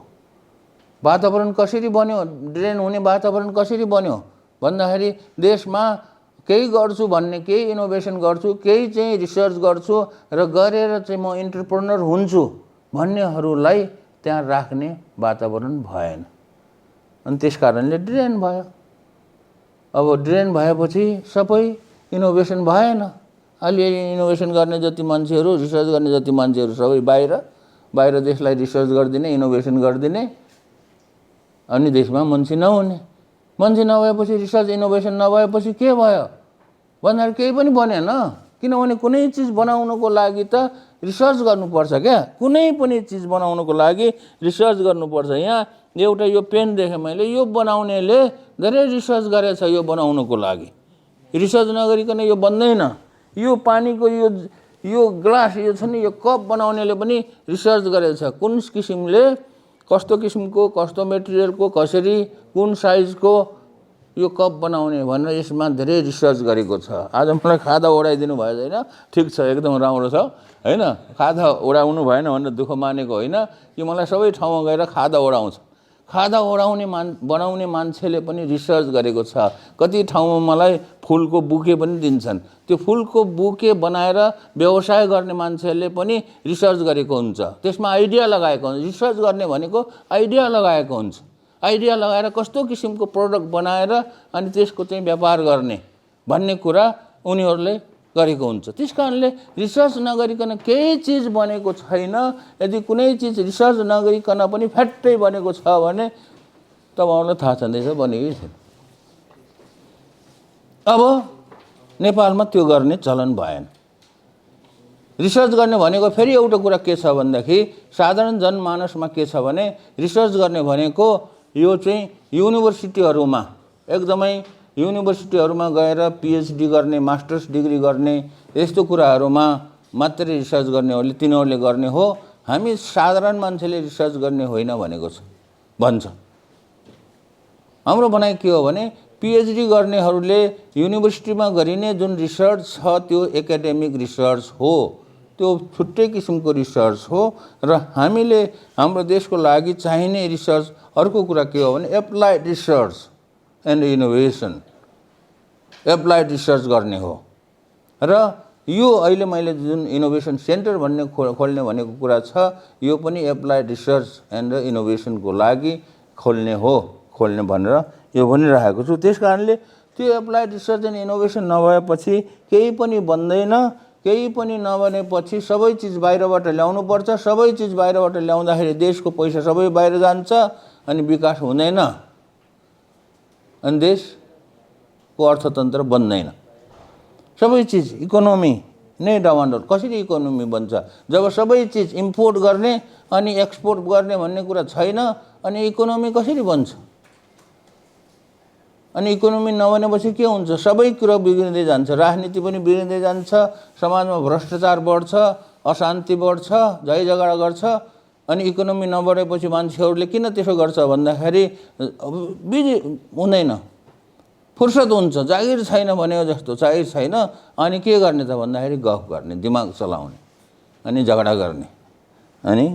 वातावरण कसरी बन्यो? ड्रेन हुने वातावरण कसरी बन्यो भन्दाखेरि देशमा केही गर्छु भन्ने, केही इनोभेसन गर्छु, केही चाहिँ रिसर्च गर्छु र गरेर चाहिँ म एन्टरप्रेन्योर हुन्छु भन्नेहरूलाई त्यहाँ राख्ने वातावरण भएन, अनि त्यस कारणले ड्रेन भयो। अब ड्रेन भएपछि सबै इनोभेसन भएन। अलिअलि इनोभेसन गर्ने जति मान्छेहरू, रिसर्च गर्ने जति मान्छेहरू सबै बाहिर देशलाई रिसर्च गरिदिने, इनोभेसन गरिदिने, अनि देशमा मान्छे नहुने। मान्छे नभएपछि, रिसर्च इनोभेसन नभएपछि के भयो भन्दाखेरि केही पनि बनेन। किनभने कुनै चिज बनाउनको लागि त रिसर्च गर्नुपर्छ क्या, कुनै पनि चिज बनाउनको लागि रिसर्च गर्नुपर्छ। यहाँ एउटा यो पेन देखेँ मैले, यो बनाउनेले धेरै रिसर्च गरेछ यो बनाउनको लागि। रिसर्च नगरिकन यो बन्दैन। यो पानीको यो ग्लास यो छ नि, यो कप बनाउनेले पनि रिसर्च गरेछ, कुन किसिमले, कस्तो किसिमको, कस्तो मेटेरियलको, कसरी, कुन साइजको यो कप बनाउने भनेर यसमा धेरै रिसर्च गरेको छ। आज मलाई खादा ओढाइदिनु भयो होइन, ठिक छ, एकदम राम्रो छ, हैन? खादा ओढाउनु भएन भनेर दुःख मानेको होइन कि मलाई सबै ठाउँमा गएर खादा ओढाउँछ। खादा बनाउने मान्छेले पनि रिसर्च गरेको छ। कति ठाउँमा मलाई फुलको बुके पनि दिन्छन्। त्यो फुलको बुके बनाएर व्यवसाय गर्ने मान्छेले पनि रिसर्च गरेको हुन्छ, त्यसमा आइडिया लगाएको हुन्छ। रिसर्च गर्ने भनेको आइडिया लगाएको हुन्छ। आइडिया लगाएर कस्तो किसिमको प्रोडक्ट बनाएर अनि त्यसको चाहिँ व्यापार गर्ने भन्ने कुरा उनीहरूले गरेको हुन्छ। त्यसकारणले रिसर्च नगरिकन केही चिज बनेको छैन। यदि कुनै चिज रिसर्च नगरिकन पनि फ्याट्टै बनेको छ भने तपाईँहरूलाई थाहा छँदैछ बनेकै छैन। अब नेपालमा त्यो गर्ने चलन भएन। रिसर्च गर्ने भनेको फेरि एउटा कुरा के छ भन्दाखेरि साधारण जनमानसमा के छ भने रिसर्च गर्ने भनेको यो चाहिँ युनिभर्सिटीहरूमा एकदमै युनिभर्सिटीहरूमा गएर पिएचडी गर्ने, मास्टर्स डिग्री गर्ने यस्तो कुराहरूमा मात्रै रिसर्च गर्नेहरूले तिनीहरूले गर्ने हो। हामी साधारण मान्छेले रिसर्च गर्ने होइन भनेको छ भन्छ। हाम्रो भनाइ के हो भने पिएचडी गर्नेहरूले युनिभर्सिटीमा गरिने जुन रिसर्च छ त्यो एकाडेमिक रिसर्च हो, त्यो छुट्टै किसिमको रिसर्च हो। र हामीले हाम्रो देशको लागि चाहिने रिसर्च अर्को कुरा के हो भने applied research and innovation, applied research गर्ने हो। र यो अहिले मैले जुन इनोभेसन सेन्टर भन्ने खोल्ने भनेको कुरा छ यो पनि एप्लाइड रिसर्च एन्ड इनोभेसनको लागि खोल्ने भनेर यो भनिरहेको छु। त्यसकारणले त्यो एप्लाइड रिसर्च एन्ड इनोभेसन नभएपछि केही पनि बन्दैन। केही पनि नबनेपछि सबै चिज बाहिरबाट ल्याउनु पर्छ। सबै चिज बाहिरबाट ल्याउँदाखेरि देशको पैसा सबै बाहिर जान्छ अनि विकास हुँदैन अनि देशको अर्थतन्त्र बन्दैन। सबै चिज इकोनोमी नै डाउनलोड। कसरी इकोनोमी बन्छ जब सबै चिज इम्पोर्ट गर्ने अनि एक्सपोर्ट गर्ने भन्ने कुरा छैन अनि इकोनोमी कसरी बन्छ? अनि इकोनोमी नबनेपछि के हुन्छ? सबै कुरा बिग्रिँदै जान्छ, राजनीति पनि बिग्रिँदै जान्छ, समाजमा भ्रष्टाचार बढ्छ, अशान्ति बढ्छ, झै झगडा गर्छ। अनि इकोनोमी नबढेपछि मान्छेहरूले किन त्यसो गर्छ भन्दाखेरि बिजी हुँदैन, फुर्सद हुन्छ, जागिर छैन भनेको जस्तो जागिर छैन। अनि के गर्ने त भन्दाखेरि गफ गर्ने, दिमाग चलाउने अनि झगडा गर्ने। अनि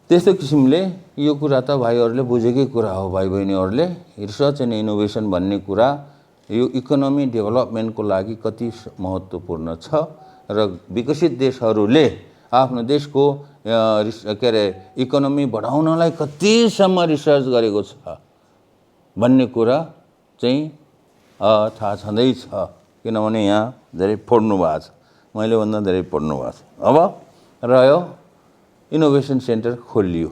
त्यस्तो किसिमले यो कुरा त भाइहरूले बुझेकै कुरा हो। भाइ बहिनीहरूले रिसर्च एन्ड इनोभेसन भन्ने कुरा यो इकोनोमी डेभलपमेन्टको लागि कति महत्त्वपूर्ण छ र विकसित देशहरूले आफ्नो देशको इकोनोमी बढाउनलाई कतिसम्म रिसर्च गरेको छ भन्ने कुरा चाहिँ थाहा छँदैछ। किनभने यहाँ धेरै पढ्नु भएको छ, मैले भन्दा धेरै पढ्नु भएको छ। अब रह्यो इनोभेसन सेन्टर खोलियो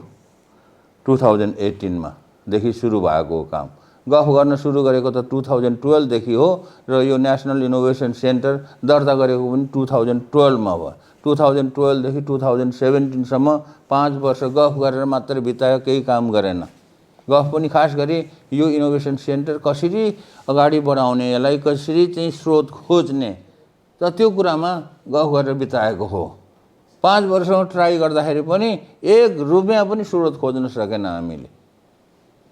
2018 देखि सुरु भएको काम। गफ गर्न सुरु गरेको त 2012 देखि हो र यो नेसनल इनोभेसन सेन्टर दर्ता गरेको पनि 2012 मा भयो। 2012 देखि 2017 सम्म 5 वर्ष गफ गरेर मात्र बितायो, केही काम गरेन। गफ पनि खास गरी यो इनोभेसन सेन्टर कसरी अगाडि बढाउने, यसलाई कसरी चाहिँ स्रोत खोज्ने त त्यो कुरामा गफ गरेर बिताएको हो। 5 वर्षमा ट्राई गर्दाखेरि पनि 1 रुपैयाँ पनि स्रोत खोज्न सकेन हामीले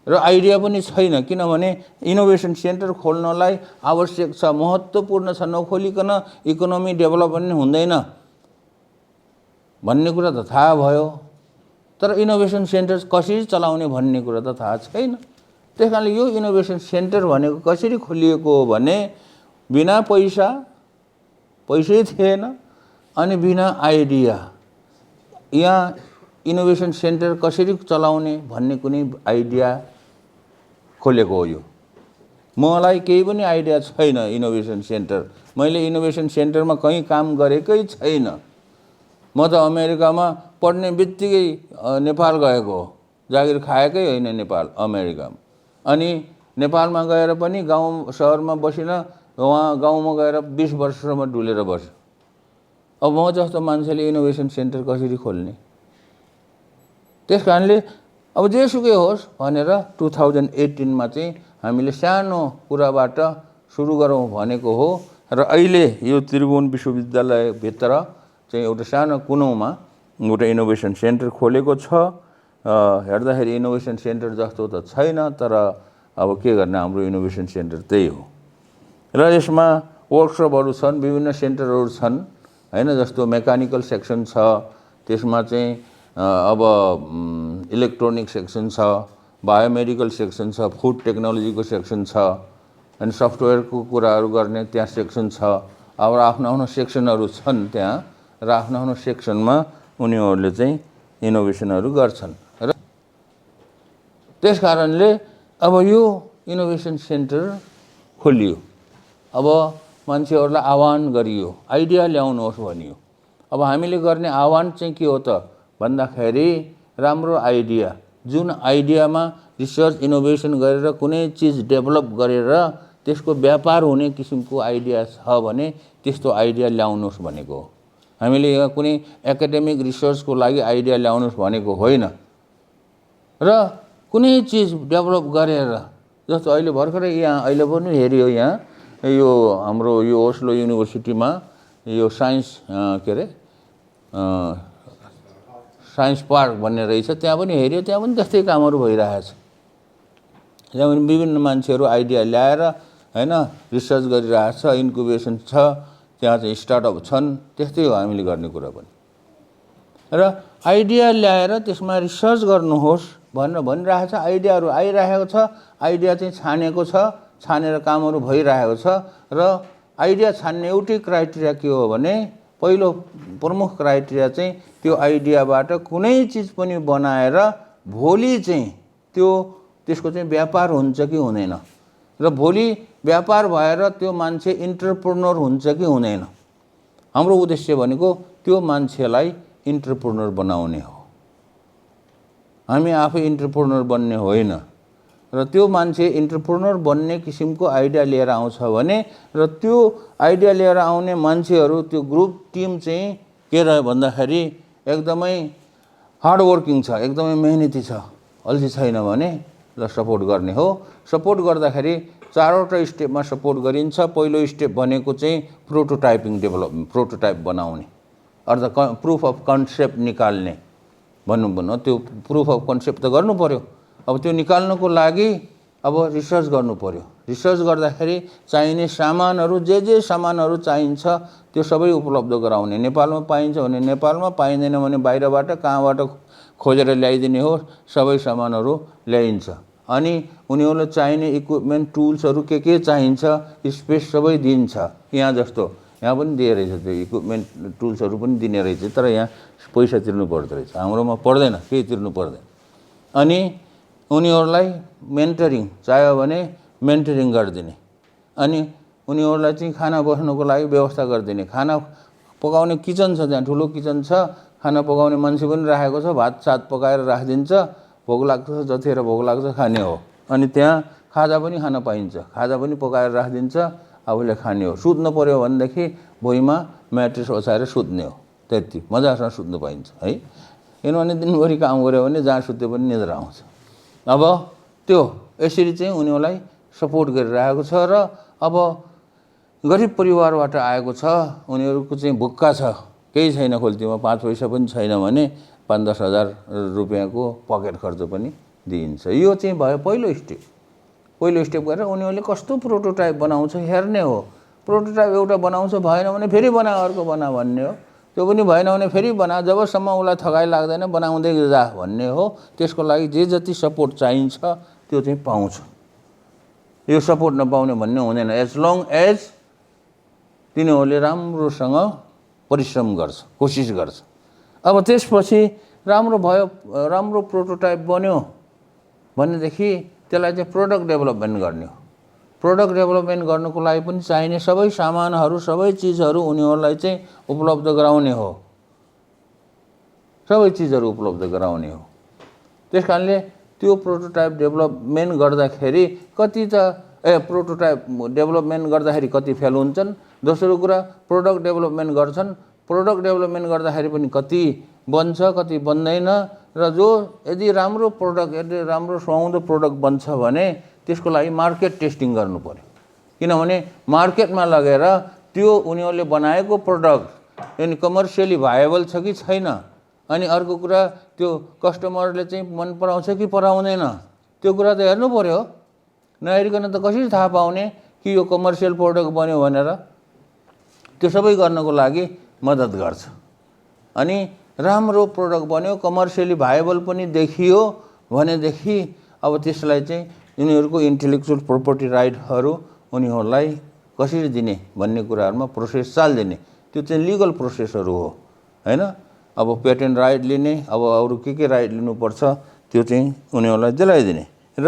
र आइडिया पनि छैन। किनभने इनोभेसन सेन्टर खोल्नलाई आवश्यक छ, महत्त्वपूर्ण छ। नखोलिकन इकोनोमी डेभलपमेन्ट हुँदैन भन्ने कुरा त थाहा भयो, तर इनोभेसन सेन्टर कसरी चलाउने भन्ने कुरा त थाहा छैन। त्यसकारणले यो इनोभेसन सेन्टर भनेको कसरी खोलिएको हो भने बिना पैसै थिएन अनि बिना आइडिया। यहाँ इनोभेसन सेन्टर कसरी चलाउने भन्ने कुनै आइडिया खोलेको हो। यो मलाई केही पनि आइडिया छैन इनोभेसन सेन्टर। मैले इनोभेसन सेन्टरमा कहीँ काम गरेकै छैन। म त अमेरिकामा पढ्ने बित्तिकै नेपाल गएको हो, जागिर खाएकै होइन नेपाल अमेरिकामा। अनि नेपालमा गएर पनि गाउँ सहरमा बसिन, वहाँ गाउँमा गएर 20 वर्षसम्म डुलेर बस्यो। अब म जस्तो मान्छेले इनोभेसन सेन्टर कसरी खोल्ने? त्यसकारणले अब जेसुकै होस् भनेर 2018 मा चाहिँ हामीले सानो कुराबाट सुरु गरौँ भनेको हो र अहिले यो त्रिभुवन विश्वविद्यालयभित्र चाहिँ एउटा सानो कुनौमा एउटा इनोभेसन सेन्टर खोलेको छ। हेर्दाखेरि इनोभेसन सेन्टर जस्तो त छैन, तर अब के गर्ने, हाम्रो इनोभेसन सेन्टर त्यही हो। र यसमा वर्कसपहरू छन्, विभिन्न सेन्टरहरू छन् हैन। जस्तो मेकानिकल सेक्सन छ, त्यसमा चाहिँ अब इलेक्ट्रोनिक सेक्सन छ, बायोमेडिकल सेक्सन छ, फुड टेक्नोलोजीको सेक्सन छ, अनि सफ्टवेयरको कुराहरू गर्ने त्यहाँ सेक्सन छ। अब आफ्नो आफ्नो सेक्सनहरू छन् त्यहाँ, र आफ्नो आफ्नो सेक्सनमा उनीहरूले चाहिँ इनोभेसनहरू गर्छन्। र त्यस कारणले अब यो इनोभेसन सेन्टर खोलियो। अब मान्छेहरूलाई आह्वान गरियो, आइडिया ल्याउनुहोस् भनियो। अब हामीले गर्ने आह्वान चाहिँ के हो त भन्दाखेरि राम्रो आइडिया, जुन आइडियामा रिसर्च इनोभेसन गरेर कुनै चिज डेभलप गरेर त्यसको व्यापार हुने किसिमको आइडिया छ भने त्यस्तो आइडिया ल्याउनुहोस् भनेको हो। हामीले यहाँ कुनै एकाडेमिक रिसर्चको लागि आइडिया ल्याउनुहोस् भनेको होइन, र कुनै चिज डेभलप गरेर, जस्तो अहिले भर्खरै यहाँ अहिले पनि हेऱ्यो, यहाँ यो हाम्रो यो ओस्लो युनिभर्सिटीमा यो साइन्स के अरे साइन्स पार्क भन्ने रहेछ, त्यहाँ पनि हेऱ्यो, त्यहाँ पनि त्यस्तै कामहरू भइरहेछ। त्यहाँ पनि विभिन्न मान्छेहरू आइडिया ल्याएर हैन रिसर्च गरिरहेछ, इन्क्युबेसन छ, त्यहाँ चाहिँ स्टार्टअप छन्। त्यस्तै हो हामीले गर्ने कुरा पनि। र आइडिया ल्याएर त्यसमा रिसर्च गर्नुहोस् भनेर भनिरहेछ। आइडियाहरू आइरहेको छ, आइडिया चाहिँ छानेको छ, छानेर कामहरू भइरहेको छ। र आइडिया छान्ने एउटै क्राइटेरिया के हो भने पहिलो प्रमुख क्राइटेरिया चाहिँ त्यो आइडियाबाट कुनै चिज पनि बनाएर भोलि चाहिँ त्यसको चाहिँ व्यापार हुन्छ कि हुँदैन, र भोलि व्यापार भएर त्यो मान्छे इन्टरप्रेन्योर हुन्छ कि हुँदैन। हाम्रो उद्देश्य भनेको त्यो मान्छेलाई इन्टरप्रेन्योर बनाउने हो, हामी आफै इन्टरप्रेन्योर बन्ने होइन। र त्यो मान्छे इन्टरप्रेन्योर बन्ने किसिमको आइडिया लिएर आउँछ भने, र त्यो आइडिया लिएर आउने मान्छेहरू त्यो ग्रुप टिम चाहिँ के रह्यो भन्दाखेरि एकदमै हार्डवर्किङ छ, एकदमै मेहनती छ, अल्छी छैन भने ल सपोर्ट गर्ने हो। सपोर्ट गर्दाखेरि चारवटा स्टेपमा सपोर्ट गरिन्छ। पहिलो स्टेप भनेको चाहिँ प्रोटोटाइपिङ डेभलपमेन्ट, प्रोटोटाइप बनाउने, अर्थात् प्रुफ अफ कन्सेप्ट निकाल्ने भनौँ भनौँ। त्यो प्रुफ अफ कन्सेप्ट त गर्नु पर्यो। अब त्यो निकाल्नको लागि अब रिसर्च गर्नु पर्यो। रिसर्च गर्दाखेरि चाहिने सामानहरू जे सामानहरू चाहिन्छ त्यो सबै उपलब्ध गराउने। नेपालमा पाइन्छ भने नेपालमा, पाइँदैन भने बाहिरबाट कहाँबाट खोजेर ल्याइदिने हो। सबै सामानहरू ल्याइन्छ। अनि उनीहरूलाई चाहिने इक्विपमेन्ट टुल्सहरू के चाहिन्छ, स्पेस सबै दिन्छ। यहाँ जस्तो यहाँ पनि दिए रहेछ, त्यो इक्विपमेन्ट टुल्सहरू पनि दिने रहेछ, तर यहाँ पैसा तिर्नु पर्दो रहेछ। हाम्रोमा पर्दैन, केही तिर्नु पर्दैन। अनि उनीहरूलाई मेन्टरिङ चाहियो भने मेन्टरिङ गरिदिने, अनि उनीहरूलाई चाहिँ खाना बस्नुको लागि व्यवस्था गरिदिने। खाना पकाउने किचन छ, त्यहाँ ठुलो किचन छ, खाना पकाउने मान्छे पनि राखेको छ, भात सात पकाएर राखिदिन्छ। भोक लाग्छ, जतिखेर भोक लाग्छ खाने हो। अनि त्यहाँ खाजा पनि खान पाइन्छ, खाजा पनि पकाएर राखिदिन्छ, आफूले खाने हो। सुत्नु पर्यो भनेदेखि भुइँमा म्याट्रेस ओछाएर सुत्ने हो, त्यति मजासँग सुत्नु पाइन्छ है। किनभने दिनभरि काम गऱ्यो भने जहाँ सुत्यो पनि निद्रा आउँछ। अब त्यो यसरी चाहिँ उनीहरूलाई सपोर्ट गरिरहेको छ। र अब गरिब परिवारबाट आएको छ, उनीहरूको चाहिँ भुक्का छ, केही छैन खोल्तीमा, 5 पैसा पनि छैन भने 5-10 हजार रुपियाँको पकेट खर्च पनि दिइन्छ। यो चाहिँ भयो पहिलो स्टेप। पहिलो स्टेप गरेर उनीहरूले कस्तो प्रोटोटाइप बनाउँछ हेर्ने हो। प्रोटोटाइप एउटा बनाउँछ, भएन भने फेरि बना, अर्को बना भन्ने हो। त्यो पनि भएन भने फेरि बना, जबसम्म उसलाई थकाइ लाग्दैन बनाउँदै जा भन्ने हो। त्यसको लागि जे जति सपोर्ट चाहिन्छ त्यो चाहिँ पाउँछ। यो सपोर्ट नपाउने भन्ने हुँदैन, एज लङ एज तिनीहरूले राम्रोसँग परिश्रम गर्छ, कोसिस गर्छ। अब त्यसपछि राम्रो भयो, राम्रो प्रोटोटाइप बन्यो भनेदेखि त्यसलाई चाहिँ प्रोडक्ट डेभलपमेन्ट गर्ने हो। प्रोडक्ट डेभलपमेन्ट गर्नुको लागि पनि चाहिने सबै सामानहरू, सबै चिजहरू उनीहरूलाई चाहिँ उपलब्ध गराउने हो। सबै चिजहरू उपलब्ध गराउने हो। त्यस कारणले त्यो प्रोटोटाइप डेभलपमेन्ट गर्दाखेरि कति त प्रोटोटाइप डेभलपमेन्ट गर्दाखेरि कति फेल हुन्छन्। दोस्रो कुरा प्रोडक्ट डेभलपमेन्ट गर्छन्, प्रोडक्ट डेभलपमेन्ट गर्दाखेरि पनि कति बन्छ, कति बन्दैन। र जो यदि राम्रो प्रोडक्ट, यदि राम्रो सुहाउँदो प्रोडक्ट बन्छ भने त्यसको लागि मार्केट टेस्टिङ गर्नु पर्यो। किनभने मार्केटमा लगेर त्यो उनीहरूले बनाएको प्रोडक्ट यानी कमर्सियली भाइएबल छ कि छैन, अनि अर्को कुरा त्यो कस्टमरले चाहिँ मन पराउँछ कि पराउँदैन, त्यो कुरा त हेर्नु पर्यो। नहेरिकन त कसरी थाहा पाउने कि यो कमर्सियल प्रोडक्ट बन्यो भनेर। त्यो सबै गर्नको लागि मद्दत गर्छ। अनि राम्रो प्रोडक्ट बन्यो, कमर्सियली भाइबल पनि देखियो भनेदेखि अब त्यसलाई चाहिँ उनीहरूको इन्टेलेक्चुअल प्रोपर्टी राइटहरू उनीहरूलाई कसरी दिने भन्ने कुराहरूमा प्रोसेस चालिदिने, त्यो चाहिँ लिगल प्रोसेसहरू हो हैन। अब पेटेन्ट राइट लिने, अब अरू के राइट लिनुपर्छ त्यो चाहिँ उनीहरूलाई दिलाइदिने। र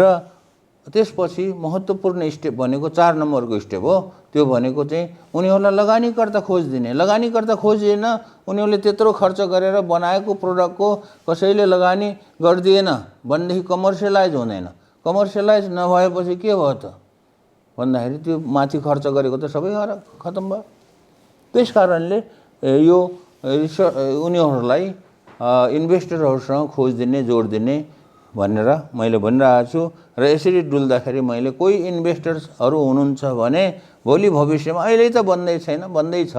त्यसपछि महत्त्वपूर्ण स्टेप भनेको 4 नम्बरको स्टेप हो, त्यो भनेको चाहिँ उनीहरूलाई लगानीकर्ता खोजिदिने। लगानीकर्ता खोजिएन, उनीहरूले त्यत्रो खर्च गरेर बनाएको प्रोडक्टको कसैले लगानी गरिदिएन भनेदेखि कमर्सियलाइज हुँदैन। कमर्सियलाइज नभएपछि के भयो त भन्दाखेरि त्यो माथि खर्च गरेको त सबै खतम भयो। त्यस कारणले यो उनीहरूलाई इन्भेस्टरहरूसँग खोज दिने, जोड दिने भनेर मैले भनिरहेको छु। र यसरी डुल्दाखेरि मैले कोही इन्भेस्टर्सहरू हुनुहुन्छ भने भोलि भविष्यमा, अहिले त बन्दै छैन, बन्दैछ,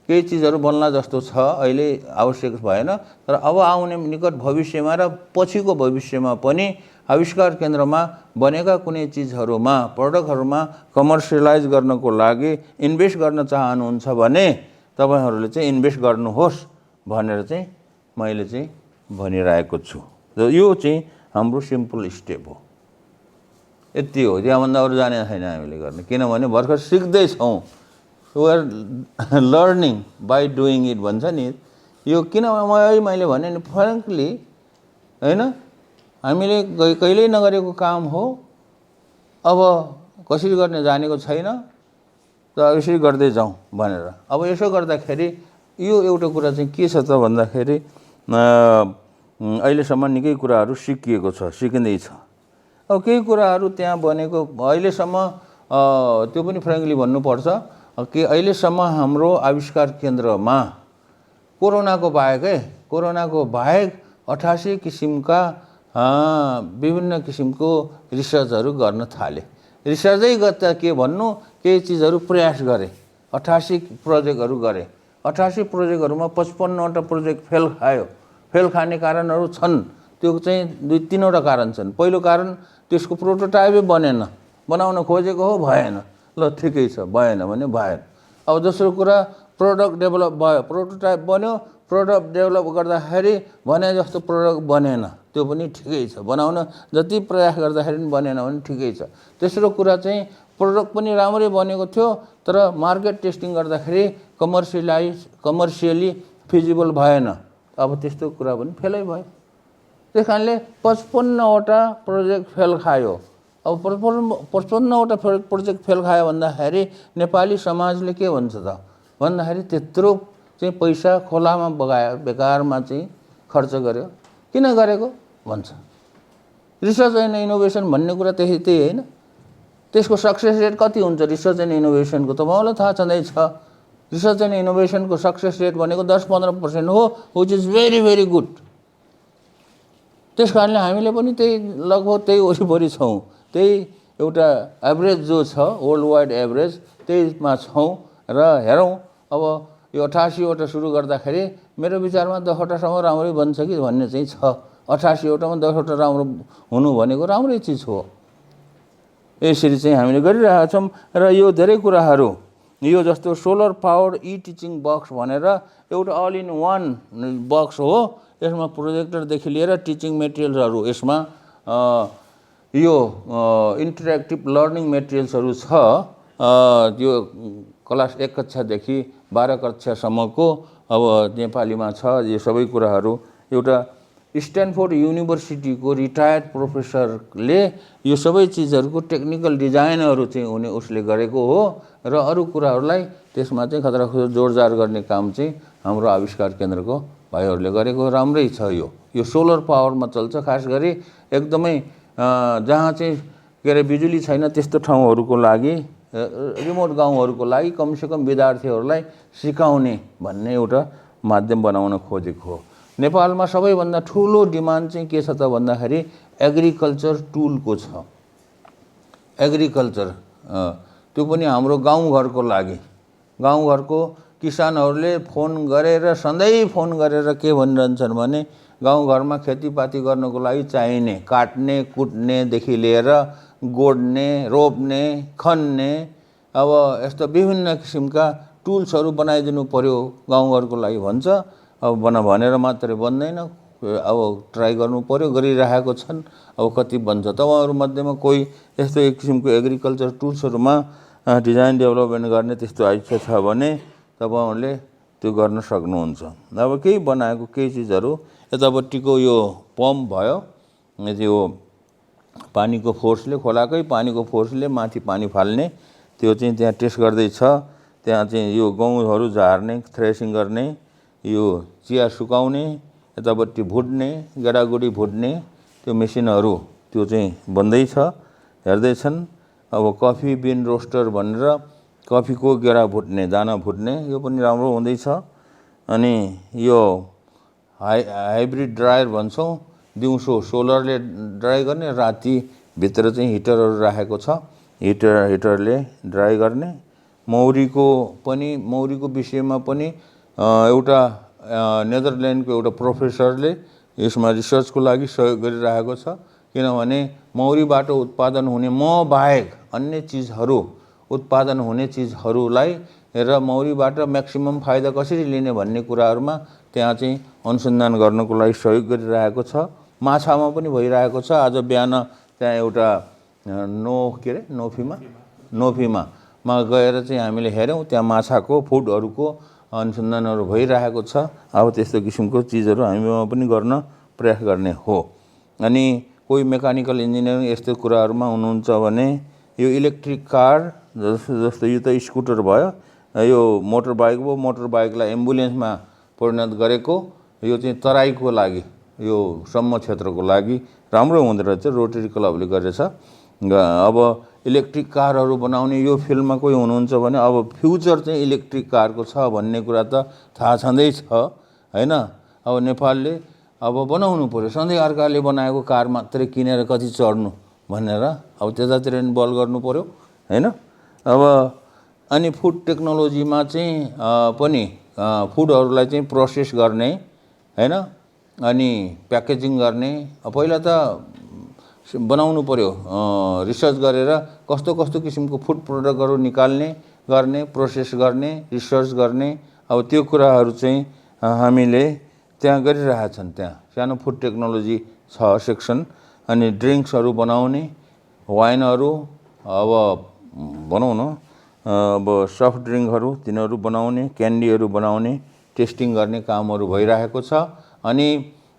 केही चिजहरू बन्ला जस्तो छ, अहिले आवश्यक भएन, तर अब आउने निकट भविष्यमा र पछिको भविष्यमा पनि आविष्कार केन्द्रमा बनेका कुनै चिजहरूमा, प्रडक्टहरूमा कमर्सियलाइज गर्नको लागि इन्भेस्ट गर्न चाहनुहुन्छ भने तपाईहरूले चाहिँ इन्भेस्ट गर्नुहोस् भनेर चाहिँ मैले चाहिँ भनिरहेको छु। र यो चाहिँ हाम्रो सिम्पल स्टेप हो, यति हो। त्यहाँभन्दा अरू जाने छैन हामीले गर्ने, किनभने भर्खर सिक्दैछौँ। We are learning by doing it भन्छ नि। यो किन मैले भने नि फ्रेङ्कली हैन, हामीले कहिल्यै नगरेको काम हो, अब कसरी गर्ने जानेको छैन, त यसरी गर्दै जाउँ भनेर। अब यसो गर्दाखेरि यो एउटा कुरा चाहिँ के छ त भन्दाखेरि अहिलेसम्म निकै कुराहरू सिकिएको छ, सिकिँदैछ। अब केही कुराहरू त्यहाँ बनेको अहिलेसम्म त्यो पनि फ्रेङ्कली भन्नुपर्छ कि अहिलेसम्म हाम्रो आविष्कार केन्द्रमा कोरोनाको बाहेक 88 किसिमका विभिन्न किसिमको रिसर्चहरू गर्न थाले। रिसर्चै गर्दा के भन्नु, केही चिजहरू प्रयास गरे, 88 प्रोजेक्टहरू गरे। 88 प्रोजेक्टहरूमा 55वटा प्रोजेक्ट फेल खायो। फेल खाने कारणहरू छन्, त्यो चाहिँ 2-3वटा कारण छन्। पहिलो कारण त्यसको प्रोटोटाइपै बनेन, बनाउन खोजेको हो भएन, ल ठिकै छ, भएन भने भएन। अब दोस्रो कुरा प्रोडक्ट डेभलप भयो, प्रोटोटाइप बन्यो, प्रोडक्ट डेभलप गर्दाखेरि भने जस्तो प्रोडक्ट बनेन, त्यो पनि ठिकै छ, बनाउन जति प्रयास गर्दाखेरि पनि बनेन भने ठिकै छ। तेस्रो कुरा चाहिँ प्रोडक्ट पनि राम्रै बनेको थियो, तर मार्केट टेस्टिङ गर्दाखेरि कमर्सियली फिजिबल भएन, अब त्यस्तो कुरा पनि फेलै भयो। त्यस कारणले 55वटा प्रोजेक्ट फेल खायो। अब 55वटा प्रोजेक्ट फेल खायो भन्दाखेरि नेपाली समाजले के भन्छ त भन्दाखेरि त्यत्रो चाहिँ पैसा खोलामा बगायो, बेकारमा चाहिँ खर्च गर्यो, किन गरेको भन्छ। रिसर्च एन्ड इनोभेसन भन्ने कुरा त्यही होइन। त्यसको सक्सेस रेट कति हुन्छ रिसर्च एन्ड इनोभेसनको तपाईँलाई थाहा छँदैछ। रिसर्च एन्ड इनोभेसनको सक्सेस रेट भनेको 10-15% हो, which is very very good. त्यस कारणले हामीले पनि त्यही लगभग त्यही वरिपरि छौँ, त्यही एउटा एभरेज जो छ वर्ल्ड वाइड एभरेज त्यहीमा छौँ। र हेरौँ अब यो 88वटा सुरु गर्दाखेरि मेरो विचारमा 10वटासम्म राम्रै बन्छ कि भन्ने चाहिँ छ। 88वटामा 10वटा राम्रो हुनु भनेको राम्रै चिज हो। यसरी चाहिँ हामीले गरिरहेका छौँ। र यो धेरै कुराहरू, यो जस्तो सोलर पावर टिचिङ बक्स भनेर एउटा अल इन वान बक्स हो। यसमा प्रोजेक्टरदेखि लिएर टिचिङ मेटेरियल्सहरू, यसमा यो इन्टरेक्टिभ लर्निङ मेटेरियल्सहरू छ। यो क्लास 1 कक्षादेखि 12 कक्षासम्मको अब नेपालीमा छ। यो सबै कुराहरू एउटा स्ट्यानफोर्ड युनिभर्सिटीको रिटायर्ड प्रोफेसरले यो सबै चिजहरूको टेक्निकल डिजाइनहरू चाहिँ उसले गरेको हो। र अरू कुराहरूलाई त्यसमा चाहिँ खतरा जोडजाड गर्ने काम चाहिँ हाम्रो आविष्कार केन्द्रको भाइहरूले गरेको राम्रै छ। यो सोलर पावरमा चल्छ, खास गरी एकदमै जहाँ चाहिँ के अरे बिजुली छैन त्यस्तो ठाउँहरूको लागि, रिमोट गाउँहरूको लागि कमसेकम विद्यार्थीहरूलाई सिकाउने भन्ने एउटा माध्यम बनाउन खोजेको हो। नेपालमा सबैभन्दा ठुलो डिमान्ड चाहिँ के छ त भन्दाखेरि एग्रिकल्चर टुलको छ। एग्रिकल्चर त्यो पनि हाम्रो गाउँघरको लागि। गाउँघरको किसानहरूले फोन गरेर, सधैँ फोन गरेर के भनिरहन्छन् भने गाउँघरमा खेतीपाती गर्नको लागि चाहिने काट्ने कुट्नेदेखि लिएर गोड्ने, रोप्ने, खन्ने, अब यस्तो विभिन्न किसिमका टुल्सहरू बनाइदिनु पर्यो गाउँघरको लागि भन्छ। अब भनेर मात्रै बन्दैन, अब ट्राई गर्नु पर्यो, गरिरहेको छन्। अब कति बन्छ तपाईँहरू मध्येमा कोही यस्तो एक किसिमको एग्रिकल्चर टुल्सहरूमा डिजाइन डेभलपमेन्ट गर्ने त्यस्तो इच्छा छ भने तपाईँहरूले त्यो गर्न सक्नुहुन्छ। अब केही बनाएको केही चिजहरू यतापट्टिको यो पम्प भयो, यो पानीको फोर्सले, खोलाकै पानीको फोर्सले माथि पानी फाल्ने, त्यो चाहिँ त्यहाँ टेस्ट गर्दैछ। त्यहाँ चाहिँ यो गहुँहरू झार्ने, थ्रेसिङ गर्ने, यो चिया सुकाउने, यतापट्टि भुट्ने, गेडागुडी भुट्ने त्यो मेसिनहरू त्यो चाहिँ बन्दैछ, हेर्दैछन्। अब कफी बिन रोस्टर भनेर कफीको गेडा भुट्ने, दाना भुट्ने, यो पनि राम्रो हुँदैछ। अनि यो हाइब्रिड ड्रायर भन्छौँ, दिउँसो सोलरले ड्राई गर्ने, राति भित्र चाहिँ हिटरहरू राखेको छ, हिटरले ड्राई गर्ने। मौरीको विषयमा पनि एउटा नेदरल्यान्डको एउटा प्रोफेसरले यसमा रिसर्चको लागि सहयोग गरिरहेको छ। किनभने मौरीबाट उत्पादन हुने मह बाहेक अन्य चिजहरू उत्पादन हुने चिजहरूलाई र मौरीबाट म्याक्सिमम फाइदा कसरी लिने भन्ने कुराहरूमा त्यहाँ चाहिँ अनुसन्धान गर्नको लागि सहयोग गरिरहेको छ। माछामा पनि भइरहेको छ। आज बिहान त्यहाँ एउटा नोफीमा गएर चाहिँ हामीले हेऱ्यौँ, त्यहाँ माछाको फुडहरूको अनुसन्धानहरू भइरहेको छ। अब त्यस्तो किसिमको चिजहरू हामीमा पनि गर्न प्रयास गर्ने हो। अनि कोही मेकानिकल इन्जिनियरिङ यस्तो कुराहरूमा हुनुहुन्छ भने यो इलेक्ट्रिक कार जस्तो यो त स्कुटर भयो, यो मोटर बाइक भयो, मोटर बाइकलाई एम्बुलेन्समा परिणत गरेको, यो चाहिँ तराईको लागि, यो सम्म क्षेत्रको लागि राम्रो हुँदो रहेछ, रोटरी क्लबले गरेछ। अब इलेक्ट्रिक कारहरू बनाउने यो फिल्डमा कोही हुनुहुन्छ भने अब फ्युचर चाहिँ इलेक्ट्रिक कारको छ भन्ने कुरा त थाहा छँदैछ हैन। अब नेपालले अब बनाउनु पर्यो, सधैँ अर्काले बनाएको कार मात्रै किनेर कति चढ्नु भनेर अब त्यतातिर नि बल गर्नु पर्यो हैन। अब अनि फुड टेक्नोलोजीमा चाहिँ पनि फुडहरूलाई चाहिँ प्रोसेस गर्ने हैन, अनि प्याकेजिङ गर्ने। पहिला त बनाउनु पर्यो, रिसर्च गरेर कस्तो कस्तो किसिमको फुड प्रोडक्टहरू निकाल्ने, गर्ने, प्रोसेस गर्ने, रिसर्च गर्ने। अब त्यो कुराहरू चाहिँ हामीले त्यहाँ गरिरहेछन्। त्यहाँ सानो फुड टेक्नोलोजी छ सेक्सन। अनि ड्रिङ्क्सहरू बनाउने, वाइनहरू, अब भनौँ न अब सफ्ट ड्रिङ्कहरू तिनीहरू बनाउने, क्यान्डीहरू बनाउने, टेस्टिङ गर्ने कामहरू भइरहेको छ। अनि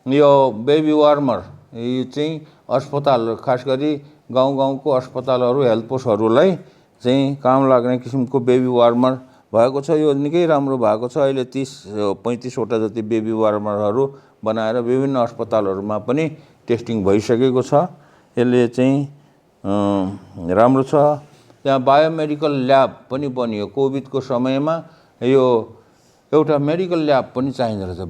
यो बेबी वार्मर, यो चाहिँ अस्पताल, खास गरी गाउँको अस्पतालहरू, हेल्थ पोस्टहरूलाई चाहिँ काम लाग्ने किसिमको बेबी वार्मर भएको छ। यो निकै राम्रो भएको छ। अहिले 30-35 वटा जति बेबी वार्मरहरू बनाएर विभिन्न अस्पतालहरूमा पनि टेस्टिङ भइसकेको छ। यसले चाहिँ राम्रो छ। त्यहाँ बायोमेडिकल ल्याब पनि बनियो। कोभिडको समयमा यो एउटा मेडिकल ल्याब पनि चाहिँदो रहेछ,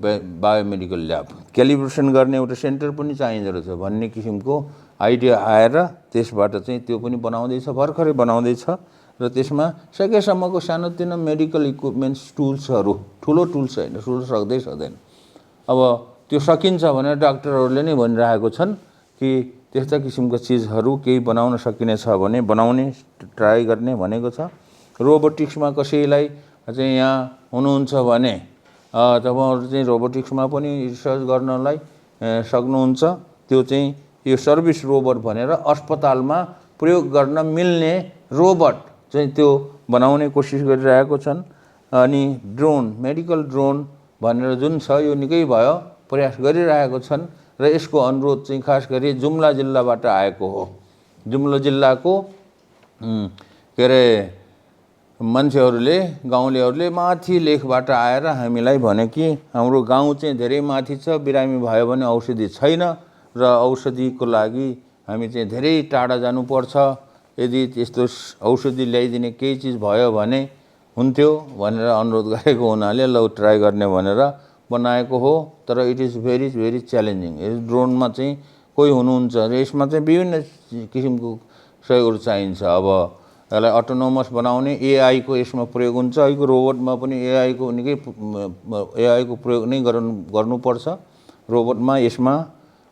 बायोमेडिकल ल्याब क्यालिब्रेसन गर्ने एउटा सेन्टर पनि चाहिँदो रहेछ भन्ने किसिमको आइडिया आएर त्यसबाट चाहिँ त्यो पनि बनाउँदैछ, भर्खरै बनाउँदैछ। र त्यसमा सकेसम्मको सानोतिनो मेडिकल इक्विपमेन्ट्स, टुल्सहरू, ठुलो टुल्स होइन, ठुलो सक्दैन। अब त्यो सकिन्छ भनेर डाक्टरहरूले नै भनिरहेको छन् कि त्यस्ता किसिमका चिजहरू केही बनाउन सकिनेछ भने बनाउने, ट्राई गर्ने भनेको छ। रोबोटिक्समा कसैलाई चाहिँ यहाँ हुनुहुन्छ भने तपाईँहरू चाहिँ रोबोटिक्समा पनि रिसर्च गर्नलाई सक्नुहुन्छ। त्यो चाहिँ यो सर्भिस रोबोट भनेर अस्पतालमा प्रयोग गर्न मिल्ने रोबोट चाहिँ त्यो बनाउने कोसिस गरिरहेको छन्। अनि ड्रोन, मेडिकल ड्रोन भनेर जुन छ यो निकै भयो, प्रयास गरिरहेको छन्। र यसको अनुरोध चाहिँ खास गरी जुम्ला जिल्लाबाट आएको हो। जुम्ला जिल्लाको के अरे मान्छेहरूले, गाउँलेहरूले माथि लेखबाट आएर हामीलाई भने कि हाम्रो गाउँ चाहिँ धेरै माथि छ, बिरामी भयो भने औषधि छैन र औषधिको लागि हामी चाहिँ धेरै टाढा जानुपर्छ। यदि त्यस्तो औषधि ल्याइदिने केही चिज भयो भने हुन्थ्यो भनेर अनुरोध गरेको हुनाले ल ट्राई गर्ने भनेर बनाएको हो। तर it is very very challenging. यस ड्रोनमा चाहिँ कोही हुनुहुन्छ र यसमा चाहिँ विभिन्न किसिमको सहयोगहरू चाहिन्छ। अब यसलाई अटोनोमस बनाउने एआईको यसमा प्रयोग हुन्छ। अहिलेको रोबोटमा पनि एआईको प्रयोग नै गर्नुपर्छ रोबोटमा, यसमा।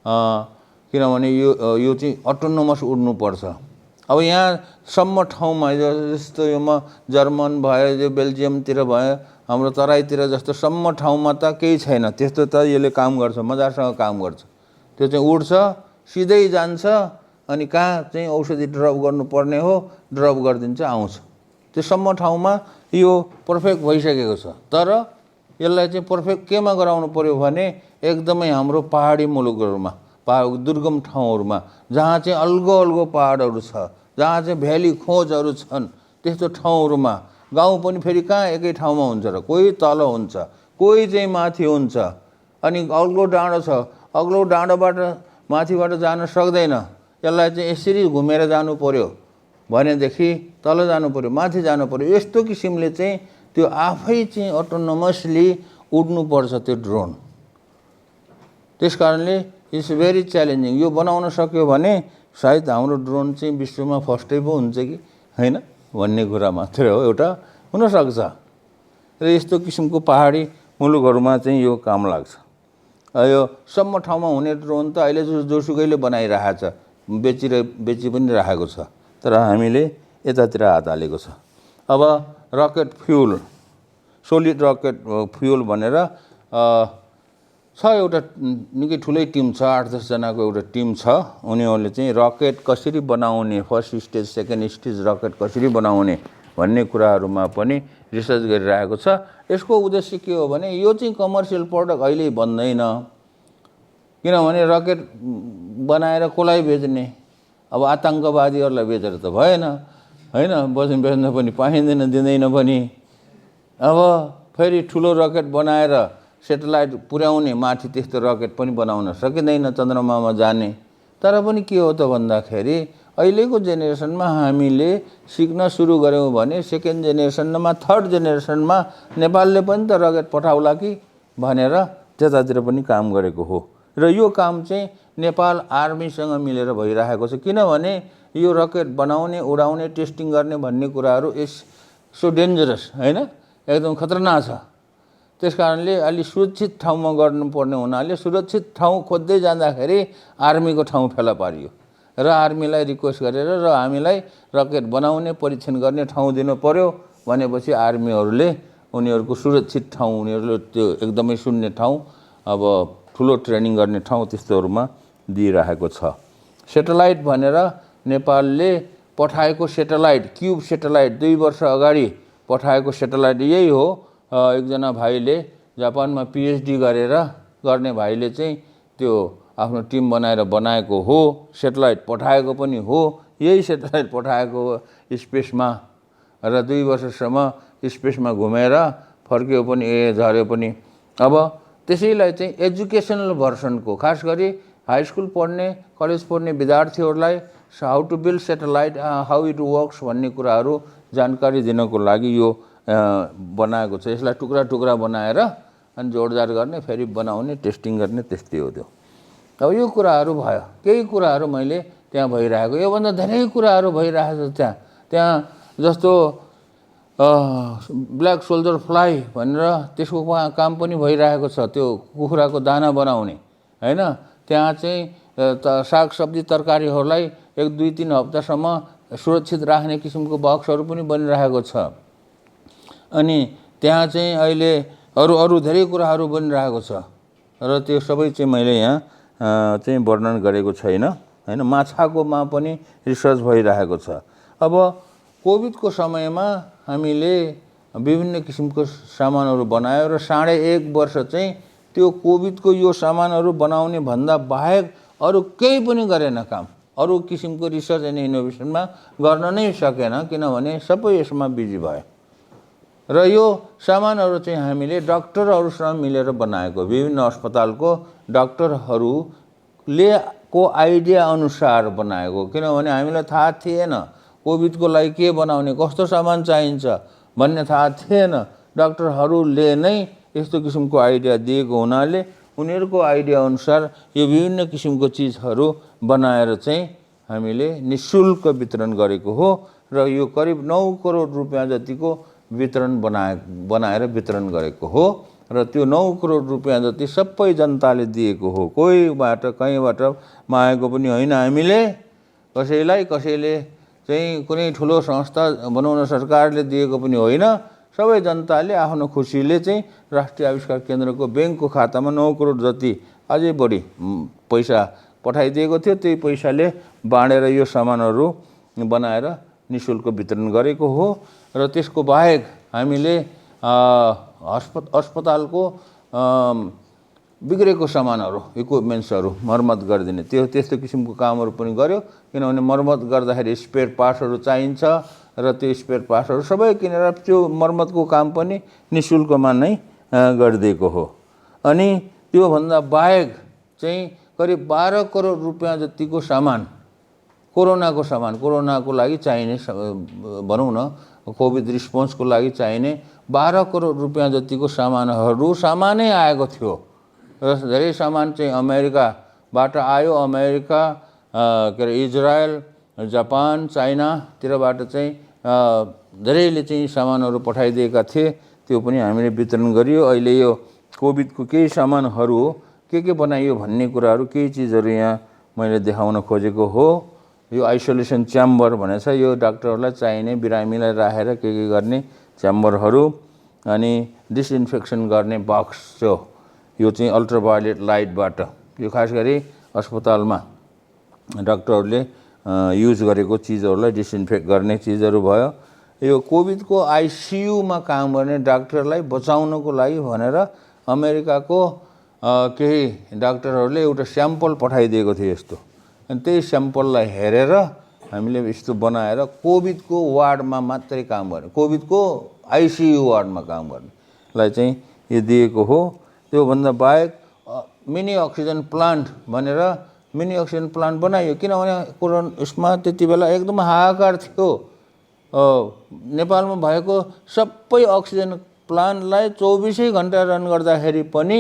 किनभने यो चाहिँ अटोनोमस उड्नुपर्छ। अब यहाँसम्म ठाउँमा जस्तो यो म जर्मन भयो, यो बेल्जियमतिर भयो, हाम्रो तराईतिर जस्तो सम्म ठाउँमा त केही छैन। त्यस्तो त यसले काम गर्छ, मजासँग काम गर्छ। त्यो चाहिँ उड्छ, सिधै जान्छ, अनि कहाँ चाहिँ औषधि ड्रप गर्नुपर्ने हो ड्रप गरिदिन्छ, आउँछ। त्यो सम्म ठाउँमा यो पर्फेक्ट भइसकेको छ। तर यसलाई चाहिँ पर्फेक्ट केमा गराउनु पर्यो भने एकदमै हाम्रो पहाडी मुलुकहरूमा, दुर्गम ठाउँहरूमा, जहाँ चाहिँ अल्गो अल्गो पहाडहरू छ, जहाँ चाहिँ भ्याली खोजहरू छन्, त्यस्तो ठाउँहरूमा। गाउँ पनि फेरि कहाँ एकै ठाउँमा हुन्छ र, कोही तल हुन्छ, कोही चाहिँ माथि हुन्छ, अनि अग्लो डाँडो छ, अग्लो डाँडोबाट माथिबाट जान सक्दैन। यसलाई चाहिँ यसरी घुमेर जानु पर्यो भनेदेखि तल जानु पर्यो, माथि जानु पर्यो। यस्तो किसिमले चाहिँ त्यो आफै चाहिँ अटोनोमसली उड्नुपर्छ त्यो ड्रोन। त्यस कारणले इट्स भेरी च्यालेन्जिङ। यो बनाउन सक्यो भने सायद हाम्रो ड्रोन चाहिँ विश्वमा फर्स्टै पो हुन्छ कि होइन भन्ने कुरा मात्रै हो, एउटा हुनसक्छ। र यस्तो किसिमको पहाडी मुलुकहरूमा चाहिँ यो काम लाग्छ। यो सम्म ठाउँमा हुने ड्रोन त अहिले जोसुकैले बनाइरहेको छ, बेची पनि राखेको छ। तर हामीले यतातिर हात हालेको छ। अब rocket fuel, solid rocket fuel भनेर छ, एउटा निकै ठुलै टिम छ, 8-10 जनाको एउटा टिम छ। उनीहरूले चाहिँ रकेट कसरी बनाउने, first stage second stage rocket कसरी बनाउने भन्ने कुराहरूमा पनि रिसर्च गरिरहेको छ। यसको उद्देश्य के हो भने यो चाहिँ कमर्सियल प्रडक्ट अहिले बन्दैन, किनभने रकेट बनाएर कसलाई बेच्ने? अब आतङ्कवादीहरूलाई बेचेर त भएन होइन, बेच्न पनि पाइँदैन, दिँदैन पनि। अब फेरि ठुलो रकेट बनाएर सेटेलाइट पुर्याउने, माथि त्यस्तो रकेट पनि बनाउन सकिँदैन चन्द्रमामा जाने। तर पनि के हो त भन्दाखेरि अहिलेको जेनेरेसनमा हामीले सिक्न सुरु गऱ्यौँ भने सेकेन्ड जेनेरेसनमा, थर्ड जेनेरेसनमा नेपालले पनि त रकेट पठाउला कि भनेर त्यतातिर पनि काम गरेको हो। र यो काम चाहिँ नेपाल आर्मीसँग मिलेर भइरहेको छ। किनभने यो रकेट बनाउने, उडाउने, टेस्टिङ गर्ने भन्ने कुराहरू सो डेन्जरस होइन, एकदम खतरनाक छ। त्यस कारणले अलि सुरक्षित ठाउँमा गर्नुपर्ने हुनाले सुरक्षित ठाउँ खोज्दै जाँदाखेरि आर्मीको ठाउँ फेला पारियो र आर्मीलाई रिक्वेस्ट गरेर र हामीलाई रकेट बनाउने, परीक्षण गर्ने ठाउँ दिनु पर्यो भनेपछि आर्मीहरूले उनीहरूको सुरक्षित ठाउँ, उनीहरूले त्यो एकदमै शून्य ठाउँ, अब ठुलो ट्रेनिङ गर्ने ठाउँ त्यस्तोहरूमा दिइरहेको छ। सेटेलाइट भनेर नेपालले पठाएको सेटेलाइट, क्युब सेटेलाइट 2 वर्ष अगाडि पठाएको सेटेलाइट यही हो। एकजना भाइले जापानमा पिएचडी गर्ने भाइले चाहिँ त्यो आफ्नो टिम बनाएर बनाएको हो, सेटेलाइट पठाएको पनि हो। यही सेटेलाइट पठाएको हो स्पेसमा र 2 वर्षसम्म स्पेसमा घुमेर फर्क्यो पनि, झऱ्यो पनि। अब त्यसैलाई चाहिँ एजुकेसनल भर्सनको, खास गरी हाई स्कुल पढ्ने, कलेज पढ्ने विद्यार्थीहरूलाई how to build satellite, how it works भन्ने कुराहरू जानकारी दिनको लागि यो बनाएको छ। यसलाई टुक्रा टुक्रा बनाएर अनि जोडजाड गर्ने, फेरि बनाउने, टेस्टिङ गर्ने, त्यस्तै हो त्यो। अब यो कुराहरू भयो, केही कुराहरू मैले त्यहाँ भइरहेको, योभन्दा धेरै कुराहरू भइरहेको छ त्यहाँ जस्तो ब्ल्याक सोल्जर फ्लाइ भनेर त्यसको काम पनि भइरहेको छ। त्यो कुखुराको दाना बनाउने होइन, त्यहाँ चाहिँ सागसब्जी तरकारीहरूलाई 1-2-3 हप्तासम्म सुरक्षित राख्ने किसिमको बक्सहरू पनि बनिरहेको छ। अनि त्यहाँ चाहिँ अहिले अरू धेरै कुराहरू बनिरहेको छ र त्यो सबै चाहिँ मैले यहाँ चाहिँ वर्णन गरेको छैन होइन। माछाकोमा पनि रिसर्च भइरहेको छ। अब कोभिडको समयमा हामीले विभिन्न किसिमको सामानहरू बनायो र 1.5 वर्ष चाहिँ त्यो कोभिडको यो सामानहरू बनाउने भन्दा बाहेक अरू केही पनि गरेन काम। अरू किसिमको रिसर्च एन्ड इनोभेसनमा गर्न नै सकेन, किनभने सबै यसमा बिजी भयो। र यो सामानहरू चाहिँ हामीले डाक्टरहरूसँग मिलेर बनाएको, विभिन्न अस्पतालको डाक्टरहरूले को आइडिया अनुसार बनाएको। किनभने हामीलाई थाहा थिएन कोभिडको लागि के बनाउने, कस्तो सामान चाहिन्छ भन्ने थाहा थिएन। डाक्टरहरूले नै यस्तो किसिमको आइडिया दिएको हुनाले उनीहरूको आइडिया अनुसार यो विभिन्न किसिमको चिजहरू बनाएर चाहिँ हामीले निःशुल्क वितरण गरेको हो। र यो करिब 9 करोड रुपियाँ जतिको वितरण बनाएर वितरण गरेको हो। र त्यो 9 करोड रुपियाँ जति सबै जनताले दिएको हो। कोहीबाट कहीँबाट मागेको पनि होइन हामीले, कसैले चाहिँ कुनै ठुलो संस्था बनाउन सरकारले दिएको पनि होइन। सबै जनताले आफ्नो खुसीले चाहिँ राष्ट्रिय आविष्कार केन्द्रको ब्याङ्कको खातामा 9 करोड जति अझै बढी पैसा पठाइदिएको थियो। त्यही पैसाले बाँडेर यो सामानहरू बनाएर निःशुल्क वितरण गरेको हो। र त्यसको बाहेक हामीले अस्पतालको बिग्रेको सामानहरू, इक्विपमेन्ट्सहरू मर्मत गरिदिने त्यस्तो किसिमको कामहरू पनि गर्यो। किनभने मर्मत गर्दाखेरि स्पेयर पार्ट्सहरू चाहिन्छ र त्यो स्पेयर पार्ट्सहरू सबै किनेर त्यो मर्मतको काम पनि निःशुल्कमा नै गरिदिएको हो। अनि त्योभन्दा बाहेक चाहिँ करिब 12 करोड रुपियाँ जतिको सामान, कोरोनाको लागि चाहिने भनौँ न, कोभिड रिस्पोन्सको लागि चाहिने 12 करोड रुपियाँ जतिको सामानै आएको थियो। र धेरै सामान चाहिँ अमेरिकाबाट आयो। अमेरिका, के अरे इजरायल, जापान, चाइनातिरबाट चाहिँ धेरैले चाहिँ सामानहरू पठाइदिएका थिए। त्यो पनि हामीले वितरण गरियो। अहिले यो कोभिडको केही सामानहरू के बनाइयो भन्ने कुराहरू, केही चिजहरू यहाँ मैले देखाउन खोजेको हो। यो आइसोलेसन च्याम्बर भनेछ, यो डाक्टरहरूलाई चाहिने बिरामीलाई राखेर के गर्ने च्याम्बरहरू। अनि डिसइन्फेक्सन गर्ने बक्स यो चाहिँ अल्ट्राभायोलेट लाइटबाट, यो खास गरी अस्पतालमा डाक्टरहरूले युज गरेको चिजहरूलाई डिसइन्फेक्ट गर्ने चिजहरू भयो। यो कोभिडको आइसियुमा काम गर्ने डाक्टरलाई बचाउनको लागि भनेर अमेरिकाको केही डाक्टरहरूले एउटा स्याम्पल पठाइदिएको थियो यस्तो। अनि त्यही स्याम्पललाई हेरेर हामीले यस्तो बनाएर कोभिडको वार्डमा मात्रै काम गर्ने, कोभिडको आइसियु वार्डमा काम गर्नेलाई चाहिँ यो दिएको हो। त्योभन्दा बाहेक मिनी अक्सिजन प्लान्ट भनेर मिनी अक्सिजन प्लान्ट बनाइयो। किनभने उसमा त्यति बेला एकदम हाहाकार थियो। नेपालमा भएको सबै अक्सिजन प्लान्टलाई 24 घन्टा रन गर्दाखेरि पनि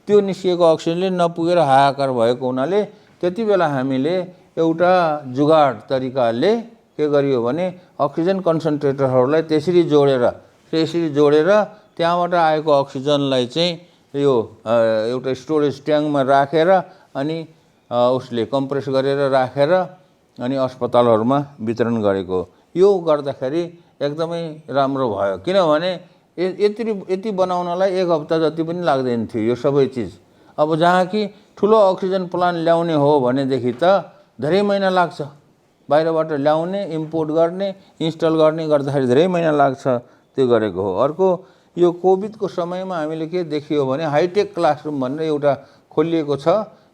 त्यो निस्किएको अक्सिजनले नपुगेर हाहाकार भएको हुनाले त्यति बेला हामीले एउटा जुगाड तरिकाले के गरियो भने अक्सिजन कन्सन्ट्रेटरहरूलाई त्यसरी जोडेर त्यहाँबाट आएको अक्सिजनलाई चाहिँ यो एउटा स्टोरेज ट्याङ्कमा राखेर अनि उसले कम्प्रेस गरेर राखेर अनि अस्पतालहरूमा वितरण गरेको। यो गर्दाखेरि एकदमै राम्रो भयो। किनभने यति बनाउनलाई 1 हप्ता जति पनि लाग्दैन थियो यो सबै चिज। अब जहाँ कि ठुलो अक्सिजन प्लान्ट ल्याउने हो भनेदेखि त धेरै महिना लाग्छ। बाहिरबाट ल्याउने, इम्पोर्ट गर्ने, इन्स्टल गर्ने गर्दाखेरि धेरै महिना लाग्छ। त्यो गरेको हो। अर्को, यो कोभिडको समयमा हामीले के देखियो भने हाइटेक क्लासरुम भनेर एउटा खोलिएको छ।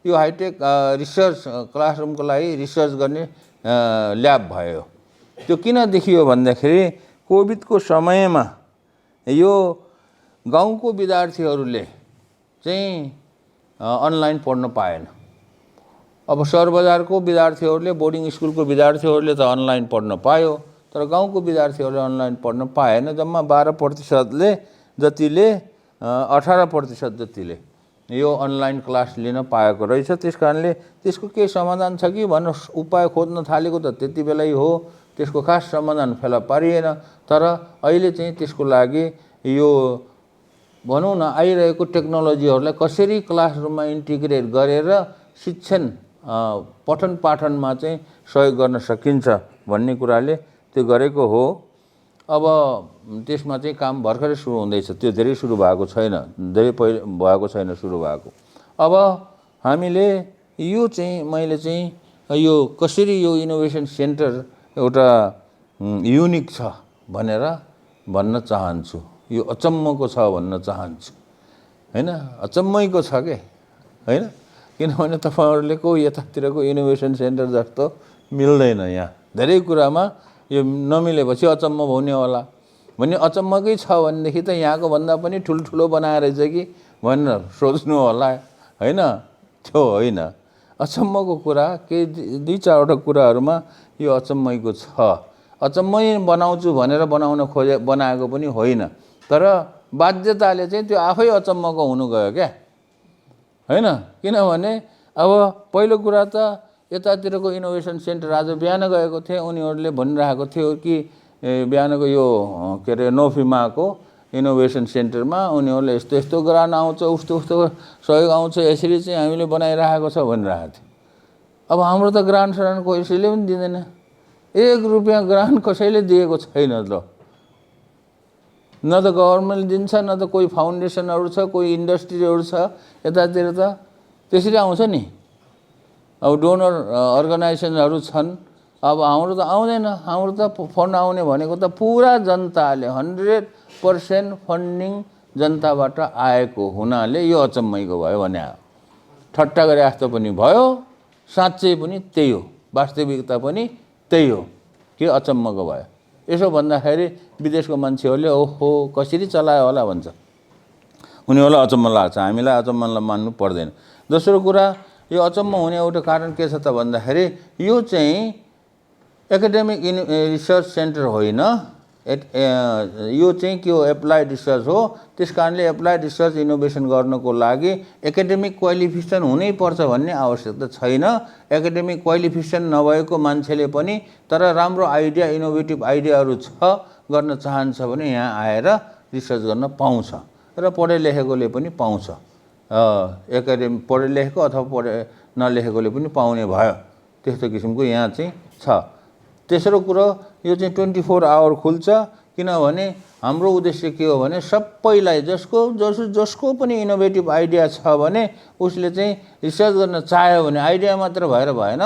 यो हाइटेक रिसर्च क्लासरुमको लागि रिसर्च गर्ने ल्याब भयो। त्यो किन देखियो भन्दाखेरि कोभिडको समयमा यो गाउँको विद्यार्थीहरूले चाहिँ अनलाइन पढ्न पाएन। अब सहर बजारको विद्यार्थीहरूले, बोर्डिङ स्कुलको विद्यार्थीहरूले त अनलाइन पढ्न पायो, तर गाउँको विद्यार्थीहरूले अनलाइन पढ्न पाएन। जम्मा 12% जतिले, 18% जतिले यो अनलाइन क्लास लिन पाएको रहेछ। त्यस कारणले त्यसको के समाधान छ कि भनेर उपाय खोज्न थालेको त त्यति बेलै हो। त्यसको खास समाधान फेला पारिएन। तर अहिले चाहिँ त्यसको लागि यो भनौँ न आइरहेको टेक्नोलोजीहरूलाई कसरी क्लासरुममा इन्टिग्रेट गरेर शिक्षण पठन पाठनमा चाहिँ सहयोग गर्न सकिन्छ भन्ने कुराले त्यो गरेको हो। अब त्यसमा चाहिँ काम भर्खरै सुरु हुँदैछ। त्यो धेरै सुरु भएको छैन, धेरै पहिले भएको छैन सुरु भएको। अब हामीले यो चाहिँ मैले चाहिँ यो कसरी यो इनोभेसन सेन्टर एउटा युनिक छ भनेर भन्न चाहन्छु। यो अचम्मको छ भन्न चाहन्छु, हैन? अचम्मैको छ के, हैन? किनभने तपाईहरुले को यतातिरको इनोभेसन सेन्टर जस्तो मिल्दैन। यहाँ धेरै कुरामा यो नमिलेपछि अचम्म हुने होला। भने अचम्मकै छ भनेदेखि त यहाँको भन्दा पनि ठुल्ठुलो बनाएर चाहिँ कि भनेर सोच्नु होला, हैन? त्यो होइन। अचम्मको कुरा के 2-4वटा कुराहरुमा यो अचम्मैको छ। अचम्मै बनाउँछु भनेर बनाएको पनि होइन, तर बाध्यताले चाहिँ त्यो आफै अचम्मको हुनु गयो क्या, हैन? किनभने अब पहिलो कुरा त यतातिरको इनोभेसन सेन्टर आज बिहान गएको थिए, उनीहरूले भनिरहेको थियो कि बिहानको यो के अरे नोफिमाको इनोभेसन सेन्टरमा उनीहरूले यस्तो यस्तो ग्रान्ट आउँछ, उस्तो उस्तो सहयोग आउँछ, यसरी चाहिँ हामीले बनाइरहेको छ भनिरहेको थियो। अब हाम्रो त ग्रान्ट सरान्ट कसैले पनि दिँदैन, 1 रुपियाँ ग्रान्ट कसैले दिएको छैन त। न त गभर्मेन्टले दिन्छ, न त कोही फाउन्डेसनहरू छ, कोही इन्डस्ट्रीहरू छ यतातिर त त्यसरी आउँछ नि। अब डोनर अर्गनाइजेसनहरू छन्, अब हाम्रो त आउँदैन। हाम्रो त फन्ड आउने भनेको त पुरा जनताले 100% फन्डिङ जनताबाट आएको हुनाले यो अचम्मैको भयो भने ठट्टा गरे जस्तो पनि भयो, साँच्चै पनि त्यही हो, वास्तविकता पनि त्यही हो कि अचम्मको भयो। यसो भन्दाखेरि विदेशको मान्छेहरूले ओहो कसरी चलायो होला भन्छ, उनीहरूलाई अचम्म लाग्छ, हामीलाई अचम्मलाई मान्नु पर्दैन। दोस्रो कुरा, यो अचम्म हुने एउटा कारण के छ त भन्दाखेरि यो चाहिँ एकाडेमिक रिसर्च सेन्टर होइन, यो चाहिँ के हो, एप्लाइड रिसर्च हो। त्यस कारणले एप्लाइड रिसर्च इनोभेसन गर्नको लागि एकाडेमिक क्वालिफिकेसन हुनैपर्छ भन्ने आवश्यकता छैन। एकाडेमिक क्वालिफिकेसन नभएको मान्छेले पनि तर राम्रो आइडिया, इनोभेटिभ आइडियाहरू छ, गर्न चाहन्छ भने यहाँ आएर रिसर्च गर्न पाउँछ र पढे लेखेकोले पनि पाउँछ। पढे लेखेको अथवा पढे नलेखेकोले पनि पाउने भयो, त्यस्तो किसिमको यहाँ चाहिँ छ। तेस्रो कुरो, यो चाहिँ 24 आवर खुल्छ, किनभने हाम्रो उद्देश्य के हो भने सबैलाई जसको पनि इनोभेटिभ आइडिया छ भने उसले चाहिँ रिसर्च गर्न चाह्यो भने आइडिया मात्र भएर भएन,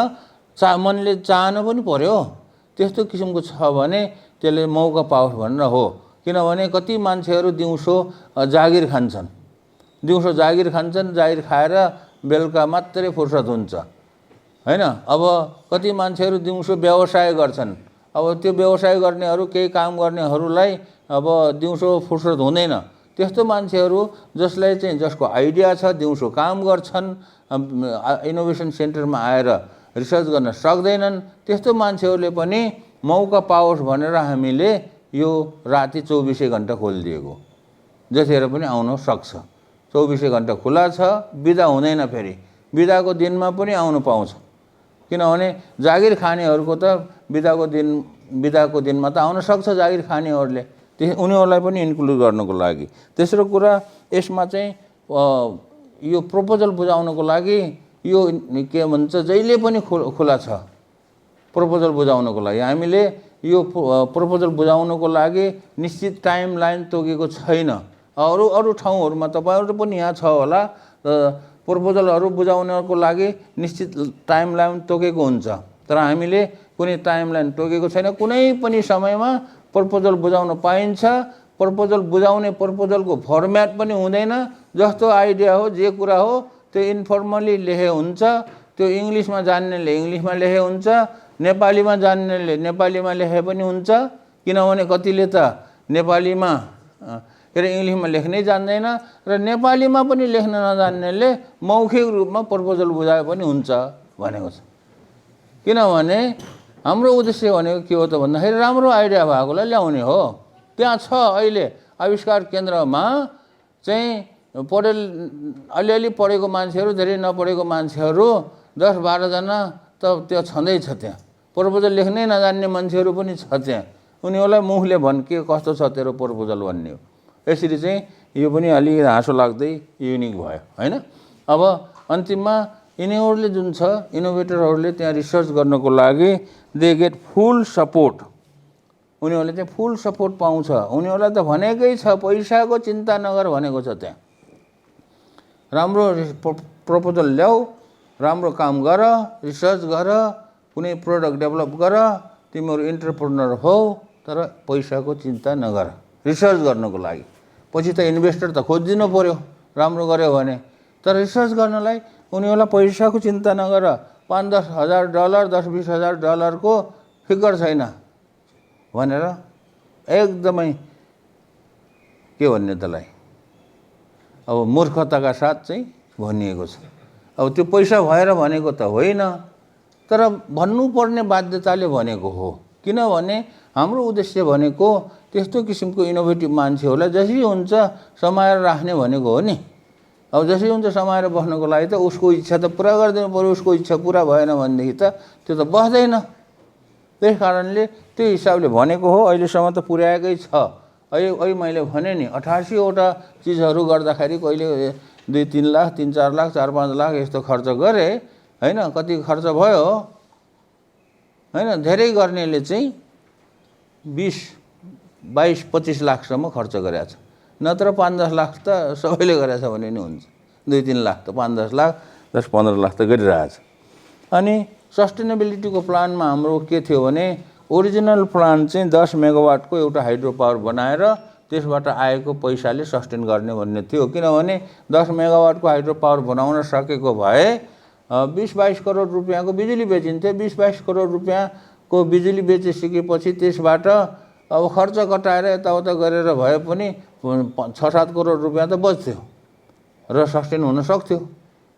मनले चाहनु पनि पर्यो। त्यस्तो किसिमको छ भने त्यसले मौका पाओस् भनेर हो। किनभने कति मान्छेहरू दिउँसो जागिर खान्छन्, जागिर खाएर बेलुका मात्रै फुर्सद हुन्छ हैन। अब कति मान्छेहरू दिउँसो व्यवसाय गर्छन्, अब त्यो व्यवसाय गर्नेहरू, केही काम गर्नेहरूलाई अब दिउँसो फुर्सद हुँदैन। त्यस्तो मान्छेहरू जसको आइडिया छ, दिउँसो काम गर्छन्, इनोभेसन सेन्टरमा आएर रिसर्च गर्न सक्दैनन्, त्यस्तो मान्छेहरूले पनि मौका पाओस् भनेर हामीले यो राति 24 घण्टा खोलिदिएको, जतिखेर पनि आउन सक्छ। 24 घण्टा खुला छ, बिदा हुँदैन। फेरि बिदाको दिनमा पनि आउनु पाउँछ, किनभने जागिर खानेहरूको त बिदाको दिनमा त आउन सक्छ जागिर खानेहरूले, उनीहरूलाई पनि इन्क्लुड गर्नको लागि। तेस्रो कुरा, यसमा चाहिँ यो प्रपोजल बुझाउनको लागि यो के भन्छ जहिले पनि खुला छ। प्रपोजल बुझाउनको लागि हामीले यो प्रपोजल बुझाउनको लागि निश्चित टाइम लाइन तोकेको छैन। अरू ठाउँहरूमा तपाईँहरू पनि यहाँ छ होला, प्रपोजलहरू बुझाउनको लागि निश्चित टाइम लाइन तोकेको हुन्छ, तर हामीले कुनै टाइम लाइन तोकेको छैन। कुनै पनि समयमा प्रपोजल बुझाउन पाइन्छ। प्रपोजलको फर्म्याट पनि हुँदैन, जस्तो आइडिया हो, जे कुरा हो त्यो इन्फर्मली लेखे हुन्छ। त्यो इङ्ग्लिसमा जान्नेले इङ्ग्लिसमा लेखे हुन्छ, नेपालीमा जान्नेले नेपालीमा लेखे पनि हुन्छ। किनभने कतिले त नेपालीमा इङ्ग्लिसमा लेख्नै जान्दैन र नेपालीमा पनि लेख्न नजान्नेले मौखिक रूपमा प्रपोजल बुझाए पनि हुन्छ भनेको छ। किनभने हाम्रो उद्देश्य भनेको के हो त भन्दाखेरि राम्रो आइडिया भएकोलाई ल्याउने हो। त्यहाँ छ अहिले आविष्कार केन्द्रमा चाहिँ अलिअलि पढेको मान्छेहरू, धेरै नपढेको मान्छेहरू 10-12 जना त त्यो छँदैछ। त्यहाँ प्रपोजल लेख्नै नजान्ने मान्छेहरू पनि छ त्यहाँ। उनीहरूलाई मुखले भन् के कस्तो छ तेरो प्रपोजल भन्ने हो। यसरी चाहिँ यो पनि अलि हाँसो लाग्दै युनिक भयो हैन। अब अन्तिममा यिनीहरूले जुन छ इनोभेटरहरूले त्यहाँ रिसर्च गर्नको लागि दे गेट फुल सपोर्ट। उनीहरूले चाहिँ फुल सपोर्ट पाउँछ। उनीहरूलाई त भनेकै छ पैसाको चिन्ता नगर भनेको छ। त्यहाँ राम्रो प्रपोजल ल्याऊ, राम्रो काम गर, रिसर्च गर, कुनै प्रोडक्ट डेभलप गर, तिमीहरू एन्टरप्रेन्योर हौ, तर पैसाको चिन्ता नगर रिसर्च गर्नको लागि। पछि त इन्भेस्टर त खोजिदिनु पर्यो राम्रो गर्यो भने, तर रिसर्च गर्नलाई उनीहरूलाई पैसाको चिन्ता नगर। $5-10 हजार, $10-20 हजार को फिकर छैन भनेर एकदमै के भन्ने तलाई अब मूर्खताका साथ चाहिँ भनिएको छ। अब त्यो पैसा भएर भनेको त होइन, तर भन्नुपर्ने बाध्यताले भनेको हो। किनभने हाम्रो उद्देश्य भनेको त्यस्तो किसिमको इनोभेटिभ मान्छेहरूलाई जसरी हुन्छ समाएर राख्ने भनेको हो नि। अब जसरी हुन्छ समाएर बस्नको लागि त उसको इच्छा त पुरा गरिदिनु पर्यो। उसको इच्छा पुरा भएन भनेदेखि त त्यो त बस्दैन। त्यस कारणले त्यो हिसाबले भनेको हो। अहिलेसम्म त पुर्याएकै छ। अहिले मैले भने नि 88 वटा चिजहरू गर्दाखेरि कहिले 2-3 लाख, 3-4 लाख, 4-5 लाख यस्तो खर्च गरेँ हैन। कति खर्च भयो हैन। धेरै गर्नेले चाहिँ 20-22-25 लाखसम्म खर्च गरेको छ, नत्र 5-10 लाख त सबैले गरेछ भने नि हुन्छ। 2-3 लाख त 5-10 लाख 10-15 लाख त गरिरहेछ। अनि सस्टेनेबिलिटीको प्लानमा हाम्रो के थियो भने ओरिजिनल प्लान चाहिँ 10 मेगावाटको एउटा हाइड्रो पावर बनाएर त्यसबाट आएको पैसाले सस्टेन गर्ने भन्ने थियो। किनभने 10 मेगावाटको हाइड्रो पावर बनाउन सकेको भए 20-22 करोड रुपियाँको बिजुली बेचिन्थ्यो। 20-22 करोड रुपियाँको बिजुली बेचिसकेपछि त्यसबाट अब खर्च कटाएर यताउता गरेर भए पनि 6-7 करोड रुपियाँ त बच्थ्यो र सस्टेन हुन सक्थ्यो।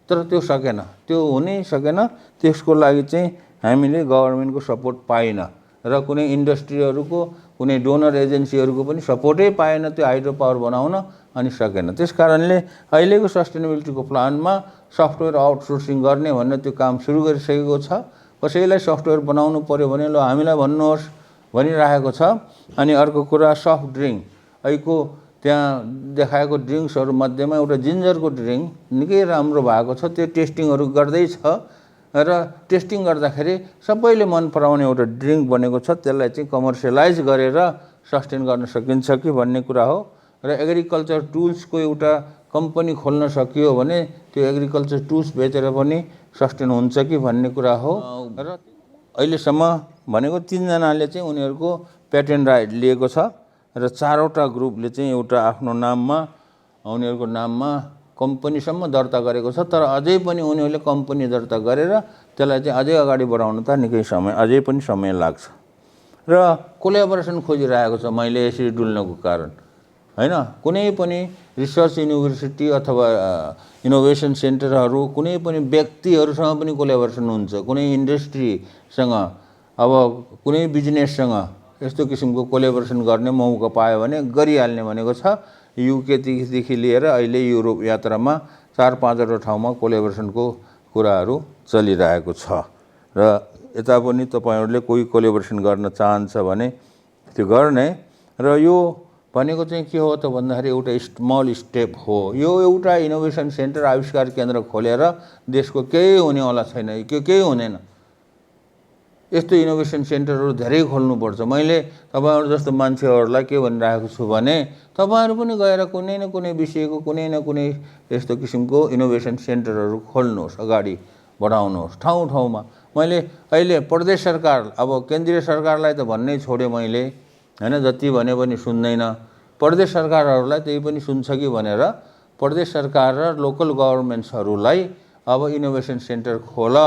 तर त्यो सकेन, त्यो हुनै सकेन। त्यसको लागि चाहिँ हामीले गभर्मेन्टको सपोर्ट पाइन र कुनै इन्डस्ट्रीहरूको कुनै डोनर एजेन्सीहरूको पनि सपोर्टै पाएन त्यो हाइड्रो पावर बनाउन, अनि सकेन। त्यसकारणले अहिलेको सस्टेनेबिलिटीको प्लानमा सफ्टवेयर आउटसोर्सिङ गर्ने भनेर त्यो काम सुरु गरिसकेको छ। कसैलाई सफ्टवेयर बनाउनु पर्यो भने ल हामीलाई भन्नुहोस् भनिरहेको छ। अनि अर्को कुरा सफ्ट ड्रिङ्क, अहिलेको त्यहाँ देखाएको ड्रिङ्क्सहरू मध्येमा एउटा जिन्जरको ड्रिङ्क निकै राम्रो भएको छ। त्यो टेस्टिङहरू गर्दैछ र टेस्टिङ गर्दाखेरि सबैले मन पराउने एउटा ड्रिङ्क बनेको छ। त्यसलाई चाहिँ कमर्सियलाइज गरेर सस्टेन गर्न सकिन्छ कि भन्ने कुरा हो। र एग्रिकल्चर टुल्सको एउटा कम्पनी खोल्न सकियो भने त्यो एग्रिकल्चर टुल्स बेचेर पनि सस्टेन हुन्छ कि भन्ने कुरा हो। र अहिलेसम्म भनेको 3 जनाले चाहिँ उनीहरूको पेटेन्ट राइट लिएको छ र 4वटा ग्रुपले चाहिँ एउटा आफ्नो नाममा उनीहरूको नाममा कम्पनीसम्म दर्ता गरेको छ। तर अझै पनि उनीहरूले कम्पनी दर्ता गरेर त्यसलाई चाहिँ अझै अगाडि बढाउन त निकै समय अझै पनि समय लाग्छ। र कोल्याबोरेसन खोजिरहेको छ मैले यसरी डुल्नको कारण हैन। कुनै पनि रिसर्च युनिभर्सिटी अथवा इनोभेसन सेन्टरहरू कुनै पनि व्यक्तिहरूसँग पनि कोल्याबोरेसन हुन्छ, कुनै इन्डस्ट्रीसँग, अब कुनै बिजनेससँग यस्तो किसिमको कोल्याबोरेसन गर्ने मौका पायो भने गरिहाल्ने भनेको छ। युकेदेखि लिएर अहिले युरोप यात्रामा 4-5वटा ठाउँमा कोल्याबोरेसनको कुराहरू चलिरहेको छ। र यता पनि तपाईहरुले कोही कोल्याबोरेसन गर्न चाहन्छ भने त्यो गर्ने। र यो भनेको चाहिँ के हो त भन्दाखेरि एउटा स्मल स्टेप हो। यो एउटा इनोभेसन सेन्टर आविष्कार केन्द्र खोलेर देशको केही हुनेवाला छैन, यो केही हुँदैन। यस्तो इनोभेसन सेन्टरहरू धेरै खोल्नुपर्छ। मैले तपाईहरु जस्तो मान्छेहरूलाई के भनिरहेको छु भने तपाईहरु पनि गएर कुनै न कुनै विषयको कुनै न कुनै यस्तो किसिमको इनोभेसन सेन्टरहरू खोल्नुहोस्, अगाडि बढाउनुहोस् ठाउँ ठाउँमा। मैले अहिले प्रदेश सरकार, अब केन्द्रीय सरकारलाई त भन्नै छोडे मैले हैन, जति भने पनि सुन्दैन। प्रदेश सरकारहरूलाई त्यही पनि सुन्छ कि भनेर प्रदेश सरकार र लोकल गभर्नमेन्ट्सहरूलाई अब इनोभेसन सेन्टर खोल,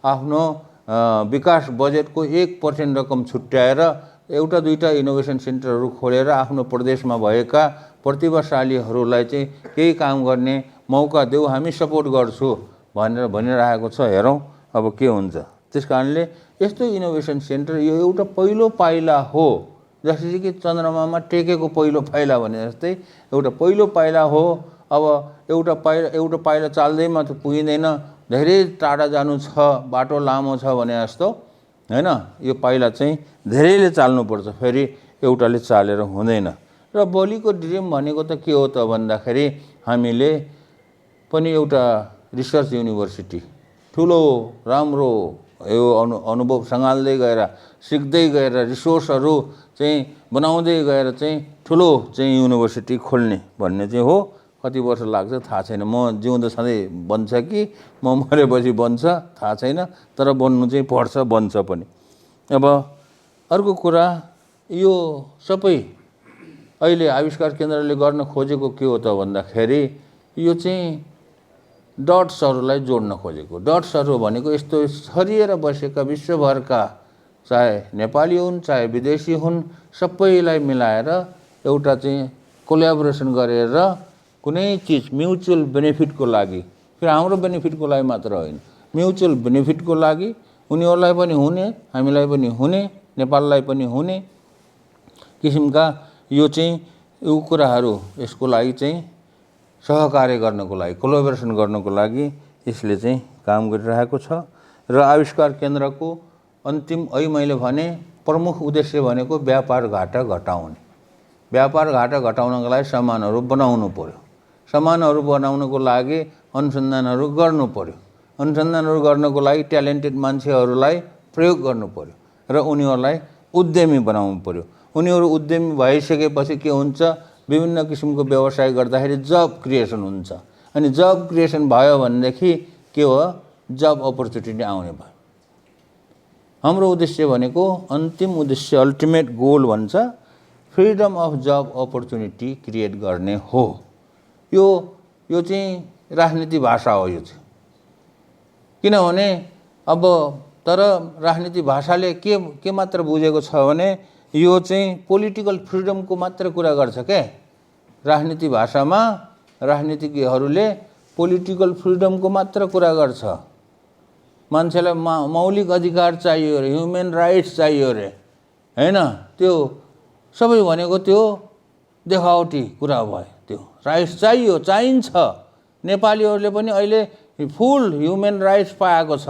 आफ्नो विकास बजेटको 1% रकम छुट्याएर एउटा दुईटा इनोभेसन सेन्टरहरू खोलेर आफ्नो प्रदेशमा भएका प्रतिभाशालीहरूलाई चाहिँ केही काम गर्ने मौका देऊ, हामी सपोर्ट गर्छु भनेर भनिरहेको छ। हेरौँ अब के हुन्छ। त्यसकारणले यस्तो इनोभेसन सेन्टर यो एउटा पहिलो पाइला हो। जसरी कि चन्द्रमामा टेकेको पहिलो पाइला भने जस्तै एउटा पहिलो पाइला हो। अब एउटा पाइला चाल्दैमा त पुगिँदैन, धेरै टाढा जानु छ, बाटो लामो छ भने जस्तो हैन। यो पाइला चाहिँ धेरैले चाल्नुपर्छ, फेरि एउटाले चालेर हुँदैन। र भोलिको ड्रिम भनेको त के हो त भन्दाखेरि हामीले पनि एउटा रिसर्च युनिभर्सिटी ठुलो राम्रो यो अनुभव सँगाल्दै गएर, सिक्दै गएर, रिसोर्सहरू चाहिँ बनाउँदै गएर चाहिँ ठुलो चाहिँ युनिभर्सिटी खोल्ने भन्ने चाहिँ हो। कति वर्ष लाग्छ थाहा छैन, म जिउँदा सधैँ बन्छ कि म मरेपछि बन्छ थाहा छैन, तर बन्नु चाहिँ पर्छ, बन्छ पनि। अब अर्को कुरा, यो सबै अहिले आविष्कार केन्द्रले गर्न खोजेको के हो त भन्दाखेरि यो चाहिँ डट्सहरूलाई जोड्न खोजेको। डट्सहरू भनेको यस्तो छरिएर बसेका विश्वभरका चाहे नेपाली हुन् चाहे विदेशी हुन् सबैलाई मिलाएर एउटा चाहिँ कोल्याबोरेसन गरेर कुनै चिज म्युचुअल बेनिफिटको लागि, फेरि हाम्रो बेनिफिटको लागि मात्र होइन, म्युचुअल बेनिफिटको लागि उनीहरूलाई पनि हुने, हामीलाई पनि हुने, नेपाललाई पनि हुने किसिमका यो चाहिँ यो कुराहरू, यसको लागि चाहिँ सहकार्य गर्नको लागि, कोल्याबोरेसन गर्नको लागि यसले चाहिँ काम गरिरहेको छ। र आविष्कार केन्द्रको अन्तिम मैले भने प्रमुख उद्देश्य भनेको व्यापार घाटा घटाउने। व्यापार घाटा घटाउनको लागि सामानहरू बनाउनु पर्यो, सामानहरू बनाउनको लागि अनुसन्धानहरू गर्नु पर्यो, अनुसन्धानहरू गर्नको लागि ट्यालेन्टेड मान्छेहरूलाई प्रयोग गर्नु पर्यो। र उनीहरूलाई उद्यमी बनाउनु पर्यो। उनीहरू उद्यमी भइसकेपछि के हुन्छ, विभिन्न किसिमको व्यवसाय गर्दाखेरि जब क्रिएसन हुन्छ। अनि जब क्रिएसन भयो भनेदेखि के हो, जब अपर्च्युनिटी आउने भयो। हाम्रो उद्देश्य भनेको, अन्तिम उद्देश्य, अल्टिमेट गोल भन्छ, freedom of job opportunity create गर्ने हो। यो चाहिँ राजनीति भाषा हो। यो चाहिँ किनभने अब तर राजनीति भाषाले के मात्र बुझेको छ भने यो चाहिँ पोलिटिकल फ्रिडमको मात्र कुरा गर्छ क्या। राजनीति भाषामा राजनीतिज्ञहरूले पोलिटिकल फ्रिडमको मात्र कुरा गर्छ। मान्छेलाई मौलिक अधिकार चाहियो अरे, ह्युमन राइट्स चाहियो अरे, हैन? त्यो सबै भनेको त्यो देखावटी कुरा भयो। त्यो राइट्स चाहिन्छ। नेपालीहरूले पनि अहिले फुल ह्युमन राइट्स पाएको छ,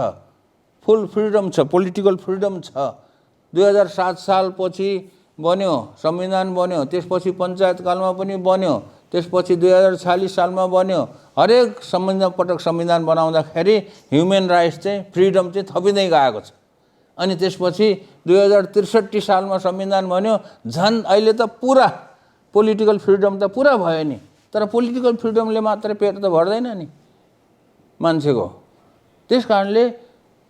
फुल फ्रिडम छ, पोलिटिकल फ्रिडम छ। 2007 सालपछि बन्यो संविधान बन्यो, त्यसपछि पञ्चायतकालमा पनि बन्यो, त्यसपछि 2046 सालमा बन्यो। हरेक पटक संविधान बनाउँदाखेरि ह्युमन राइट्स चाहिँ फ्रिडम चाहिँ थपिँदै गएको छ। अनि त्यसपछि 2063 सालमा संविधान बन्यो, झन् अहिले त पुरा पोलिटिकल फ्रिडम त पुरा भयो नि। तर पोलिटिकल फ्रिडमले मात्र पेट त भर्दैन नि मान्छेको। त्यस कारणले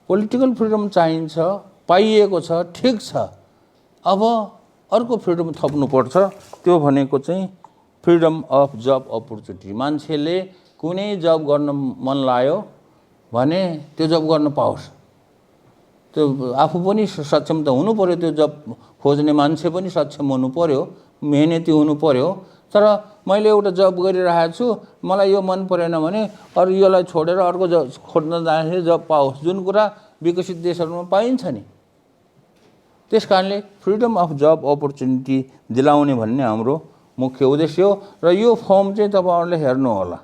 पोलिटिकल फ्रिडम चाहिन्छ, पाइएको छ, ठिक छ। अब अर्को फ्रिडम थप्नुपर्छ, त्यो भनेको चाहिँ फ्रिडम अफ जब अपर्च्युनिटी। मान्छेले कुनै जब गर्न मन लाग्यो भने त्यो जब गर्न पाओस्। त्यो आफू पनि सक्षम त हुनु पर्यो, त्यो जब खोज्ने मान्छे पनि सक्षम हुनु पर्यो, मेहनती हुनु पर्यो। तर मैले एउटा जब गरिरहेको छु, मलाई यो मन परेन भने अरू यसलाई छोडेर अर्को जब खोज्न जाँदाखेरि जब पाओस्, जुन कुरा विकसित देशहरूमा पाइन्छ नि। त्यस कारणले फ्रिडम अफ जब अपर्च्युनिटी दिलाउने भन्ने हाम्रो मुख्य उद्देश्य हो। र यो फर्म चाहिँ तपाईँहरूले हेर्नु होला,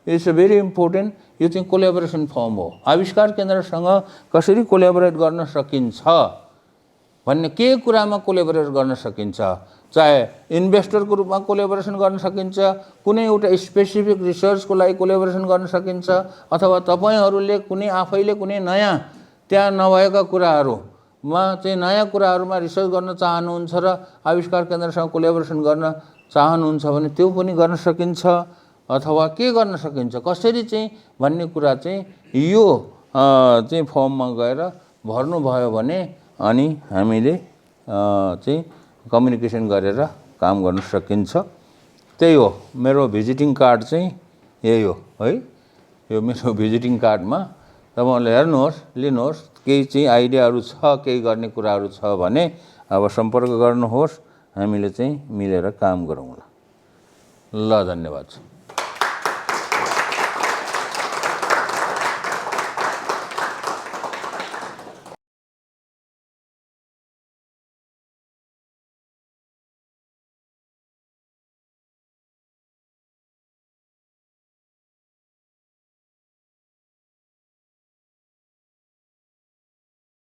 इट्स अ भेरी इम्पोर्टेन्ट। यो चाहिँ कोल्याबोरेसन फर्म हो। आविष्कार केन्द्रसँग कसरी कोल्याबोरेट गर्न सकिन्छ भन्ने, के कुरामा कोल्याबोरेट गर्न सकिन्छ, चाहे इन्भेस्टरको रूपमा कोल्याबोरेसन गर्न सकिन्छ, कुनै एउटा स्पेसिफिक रिसर्चको लागि कोल्याबोरेसन गर्न सकिन्छ, अथवा तपाईँहरूले कुनै आफैले कुनै नयाँ त्यहाँ नभएका कुराहरूमा चाहिँ नयाँ कुराहरूमा रिसर्च गर्न चाहनुहुन्छ र आविष्कार केन्द्रसँग कोल्याबोरेसन गर्न चाहनुहुन्छ भने त्यो पनि गर्न सकिन्छ। अथवा के गर्न सकिन्छ, कसरी चाहिँ भन्ने कुरा चाहिँ यो चाहिँ फर्ममा गएर भर्नुभयो भने अनि हामीले चाहिँ कम्युनिकेसन गरेर काम गर्न सकिन्छ। त्यही हो, मेरो भिजिटिङ कार्ड चाहिँ यही हो है। यो मेरो भिजिटिङ कार्डमा तपाईँहरूले हेर्नुहोस्, लिनुहोस्। केही चाहिँ आइडियाहरू छ, केही गर्ने कुराहरू छ भने अब सम्पर्क गर्नुहोस्, हामीले चाहिँ मिलेर काम गरौँला। ल, धन्यवाद।